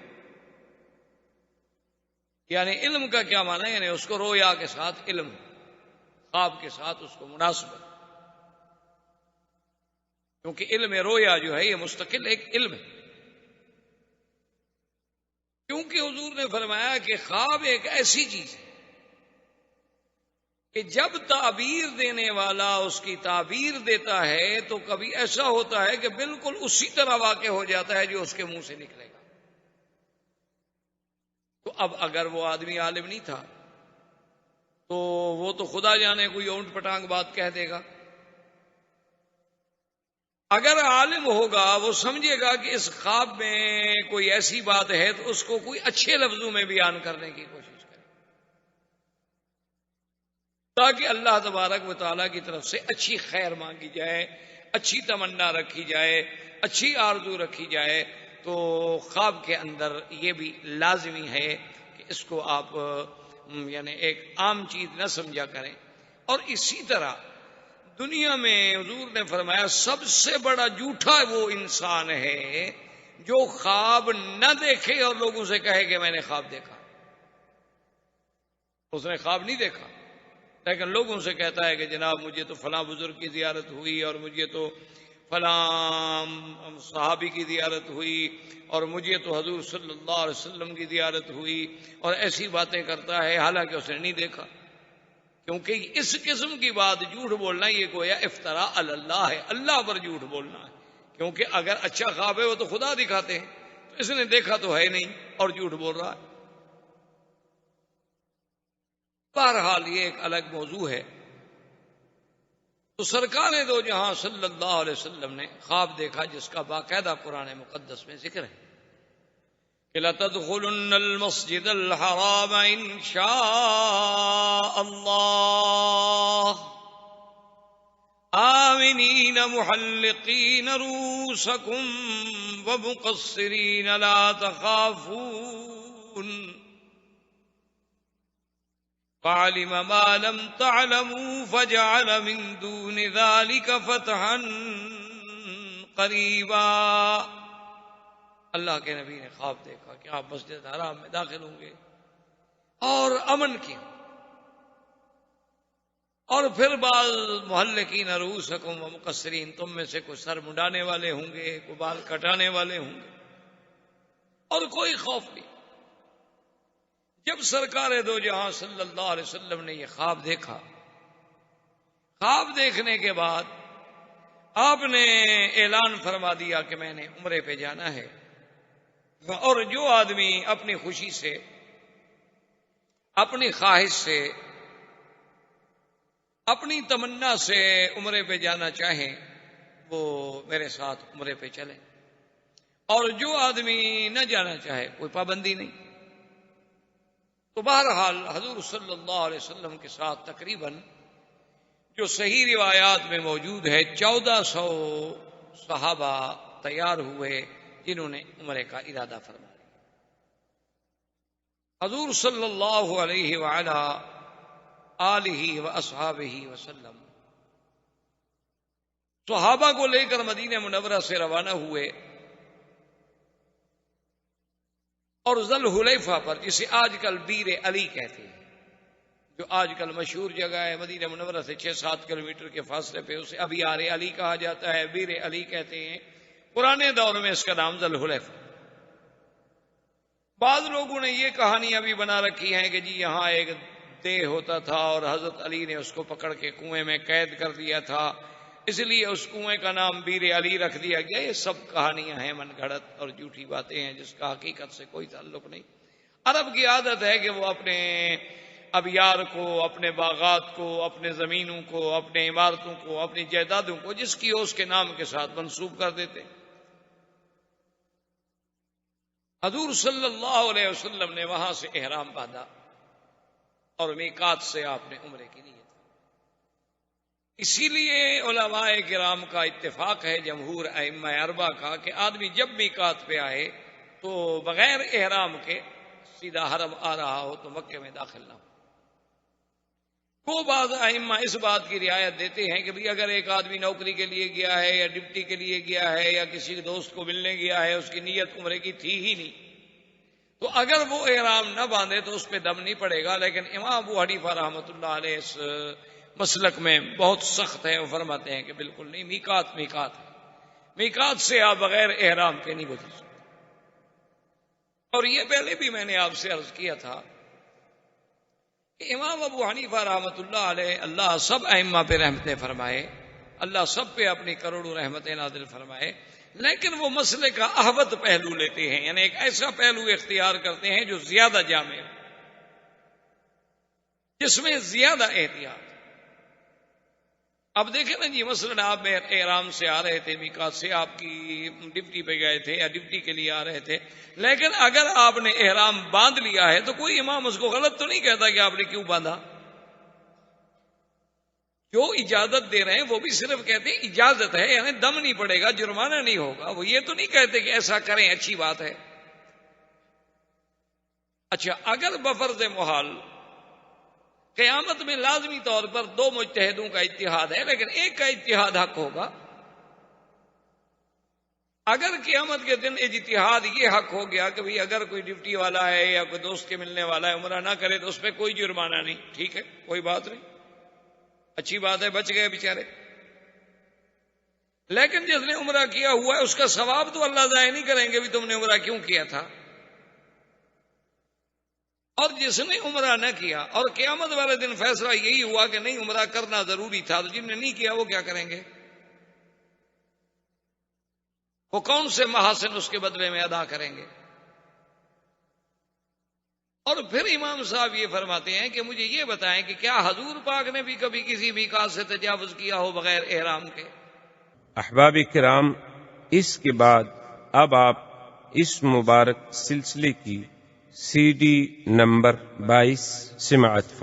یعنی علم کا کیا معنی ہے؟ یعنی اس کو رویا کے ساتھ علم، خواب کے ساتھ اس کو مناسبت، کیونکہ علم رویا جو ہے یہ مستقل ایک علم ہے. کیونکہ حضور نے فرمایا کہ خواب ایک ایسی چیز ہے کہ جب تعبیر دینے والا اس کی تعبیر دیتا ہے تو کبھی ایسا ہوتا ہے کہ بالکل اسی طرح واقع ہو جاتا ہے جو اس کے منہ سے نکلے گا. تو اب اگر وہ آدمی عالم نہیں تھا تو وہ تو خدا جانے کوئی اونٹ پٹانگ بات کہہ دے گا. اگر عالم ہوگا وہ سمجھے گا کہ اس خواب میں کوئی ایسی بات ہے تو اس کو کوئی اچھے لفظوں میں بیان کرنے کی کوشش کرے تاکہ اللہ تبارک و تعالیٰ کی طرف سے اچھی خیر مانگی جائے، اچھی تمنا رکھی جائے، اچھی آرزو رکھی جائے. تو خواب کے اندر یہ بھی لازمی ہے کہ اس کو آپ یعنی ایک عام چیز نہ سمجھا کریں. اور اسی طرح دنیا میں حضور نے فرمایا سب سے بڑا جھوٹا وہ انسان ہے جو خواب نہ دیکھے اور لوگوں سے کہے کہ میں نے خواب دیکھا. اس نے خواب نہیں دیکھا لیکن لوگوں سے کہتا ہے کہ جناب مجھے تو فلاں بزرگ کی زیارت ہوئی، اور مجھے تو فلاں صحابی کی زیارت ہوئی، اور مجھے تو حضور صلی اللہ علیہ وسلم کی زیارت ہوئی، اور ایسی باتیں کرتا ہے حالانکہ اس نے نہیں دیکھا. کیونکہ اس قسم کی بات جھوٹ بولنا یہ گویا افطرا علی اللہ ہے، اللہ پر جھوٹ بولنا ہے. کیونکہ اگر اچھا خواب ہے وہ تو خدا دکھاتے ہیں، تو اس نے دیکھا تو ہے نہیں اور جھوٹ بول رہا ہے. بہرحال یہ ایک الگ موضوع ہے. تو سرکار دو جہاں صلی اللہ علیہ وسلم نے خواب دیکھا جس کا باقاعدہ قرآن مقدس میں ذکر ہے کہ لَتَدْخُلُنَّ الْمَسْجِدَ الْحَرَامَ إِنْ شَاءَ اللَّهُ آمِنِينَ مُحَلِّقِينَ رُءُوسَكُمْ وَمُقَصِّرِينَ لَا تَخَافُونَ فَعَلِمَ مَا لَمْ تَعْلَمُوا فَجَعَلَ مِن دُونِ ذَلِكَ فَتْحًا قَرِيبًا. اللہ کے نبی نے خواب دیکھا کہ آپ مسجد حرام میں داخل ہوں گے اور امن کی، اور پھر بعض محلقین رؤوسکم و مقصرین، تم میں سے کوئی سر منڈانے والے ہوں گے، کوئی بال کٹانے والے ہوں گے، اور کوئی خوف نہیں۔ جب سرکار دو جہاں صلی اللہ علیہ وسلم نے یہ خواب دیکھا، خواب دیکھنے کے بعد آپ نے اعلان فرما دیا کہ میں نے عمرے پہ جانا ہے، اور جو آدمی اپنی خوشی سے، اپنی خواہش سے، اپنی تمنا سے عمرے پہ جانا چاہیں وہ میرے ساتھ عمرے پہ چلیں، اور جو آدمی نہ جانا چاہے کوئی پابندی نہیں۔ تو بہرحال حضور صلی اللہ علیہ وسلم کے ساتھ تقریباً جو صحیح روایات میں موجود ہے 1400 صحابہ تیار ہوئے جنہوں نے عمرے کا ارادہ فرمایا۔ حضور صلی اللہ علیہ وآلہ آلہ واصحابہ وسلم صحابہ کو لے کر مدینہ منورہ سے روانہ ہوئے، اور ذی الحلیفہ پر، جسے آج کل بیر علی کہتے ہیں، جو آج کل مشہور جگہ ہے مدینہ منورہ سے 6-7 کلومیٹر کے فاصلے پہ، اسے ابھی یار علی کہا جاتا ہے، بیر علی کہتے ہیں، پرانے دور میں اس کا نام ذی الحلیفہ۔ بعض لوگوں نے یہ کہانیاں بھی بنا رکھی ہیں کہ جی یہاں ایک دیہ ہوتا تھا اور حضرت علی نے اس کو پکڑ کے کنویں میں قید کر دیا تھا، اس لیے اس کنویں کا نام بیر علی رکھ دیا گیا۔ یہ سب کہانیاں ہیں، من گھڑت اور جھوٹی باتیں ہیں جس کا حقیقت سے کوئی تعلق نہیں۔ عرب کی عادت ہے کہ وہ اپنے ابیار کو، اپنے باغات کو، اپنے زمینوں کو، اپنے عمارتوں کو، اپنی جائیدادوں کو جس کی ہو اس کے نام کے ساتھ منسوب کر دیتے۔ حضور صلی اللہ علیہ وسلم نے وہاں سے احرام باندھا اور میقات سے آپ نے عمرے کی نیت۔ اسی لیے علماء کرام کا اتفاق ہے، جمہور ائمہ اربعہ کا، کہ آدمی جب میقات پہ آئے تو بغیر احرام کے سیدھا حرم آ رہا ہو تو مکے میں داخل نہ ہو۔ وہ بعض ائمہ اس بات کی رعایت دیتے ہیں کہ اگر ایک آدمی نوکری کے لیے گیا ہے یا ڈپٹی کے لیے گیا ہے یا کسی دوست کو ملنے گیا ہے، اس کی نیت عمرے کی تھی ہی نہیں، تو اگر وہ احرام نہ باندھے تو اس پہ دم نہیں پڑے گا۔ لیکن امام ابو حنیفہ رحمۃ اللہ علیہ اس مسلک میں بہت سخت ہے، وہ فرماتے ہیں کہ بالکل نہیں، میقات میقات ہے، میقات سے آپ بغیر احرام کے نہیں گزر سکتے۔ اور یہ پہلے بھی میں نے آپ سے عرض کیا تھا کہ امام ابو حنیفہ رحمۃ اللہ علیہ، اللہ سب ائمہ پہ رحمتیں فرمائے، اللہ سب پہ اپنی کروڑوں رحمتیں نازل فرمائے، لیکن وہ مسئلے کا احوط پہلو لیتے ہیں، یعنی ایک ایسا پہلو اختیار کرتے ہیں جو زیادہ جامع ہے، جس میں زیادہ احتیاط۔ اب دیکھیں نا جی، مثلا آپ احرام سے آ رہے تھے، میقات سے آپ کی ڈپٹی پہ گئے تھے یا ڈپٹی کے لیے آ رہے تھے، لیکن اگر آپ نے احرام باندھ لیا ہے تو کوئی امام اس کو غلط تو نہیں کہتا کہ آپ نے کیوں باندھا۔ جو اجازت دے رہے ہیں وہ بھی صرف کہتے ہیں اجازت ہے، یعنی دم نہیں پڑے گا، جرمانہ نہیں ہوگا، وہ یہ تو نہیں کہتے کہ ایسا کریں اچھی بات ہے۔ اچھا، اگر بفرض محال قیامت میں لازمی طور پر 2 مجتہدوں کا اجتہاد ہے، لیکن ایک کا اجتہاد حق ہوگا۔ اگر قیامت کے دن اجتہاد یہ حق ہو گیا کہ اگر کوئی ڈپٹی والا ہے یا کوئی دوست کے ملنے والا ہے عمرہ نہ کرے تو اس پہ کوئی جرمانہ نہیں، ٹھیک ہے، کوئی بات نہیں، اچھی بات ہے، بچ گئے بیچارے۔ لیکن جس نے عمرہ کیا ہوا ہے اس کا ثواب تو اللہ ضائع نہیں کریں گے بھی تم نے عمرہ کیوں کیا تھا۔ اور جس نے عمرہ نہ کیا اور قیامت والے دن فیصلہ یہی ہوا کہ نہیں عمرہ کرنا ضروری تھا، تو جن نے نہیں کیا وہ کیا کریں گے؟ وہ کون سے محاسن اس کے بدلے میں ادا کریں گے؟ اور پھر امام صاحب یہ فرماتے ہیں کہ مجھے یہ بتائیں کہ کیا حضور پاک نے بھی کبھی کسی میقات سے تجاوز کیا ہو بغیر احرام کے؟ احباب کرام، اس کے بعد اب آپ اس مبارک سلسلے کی CD نمبر 22 سماعت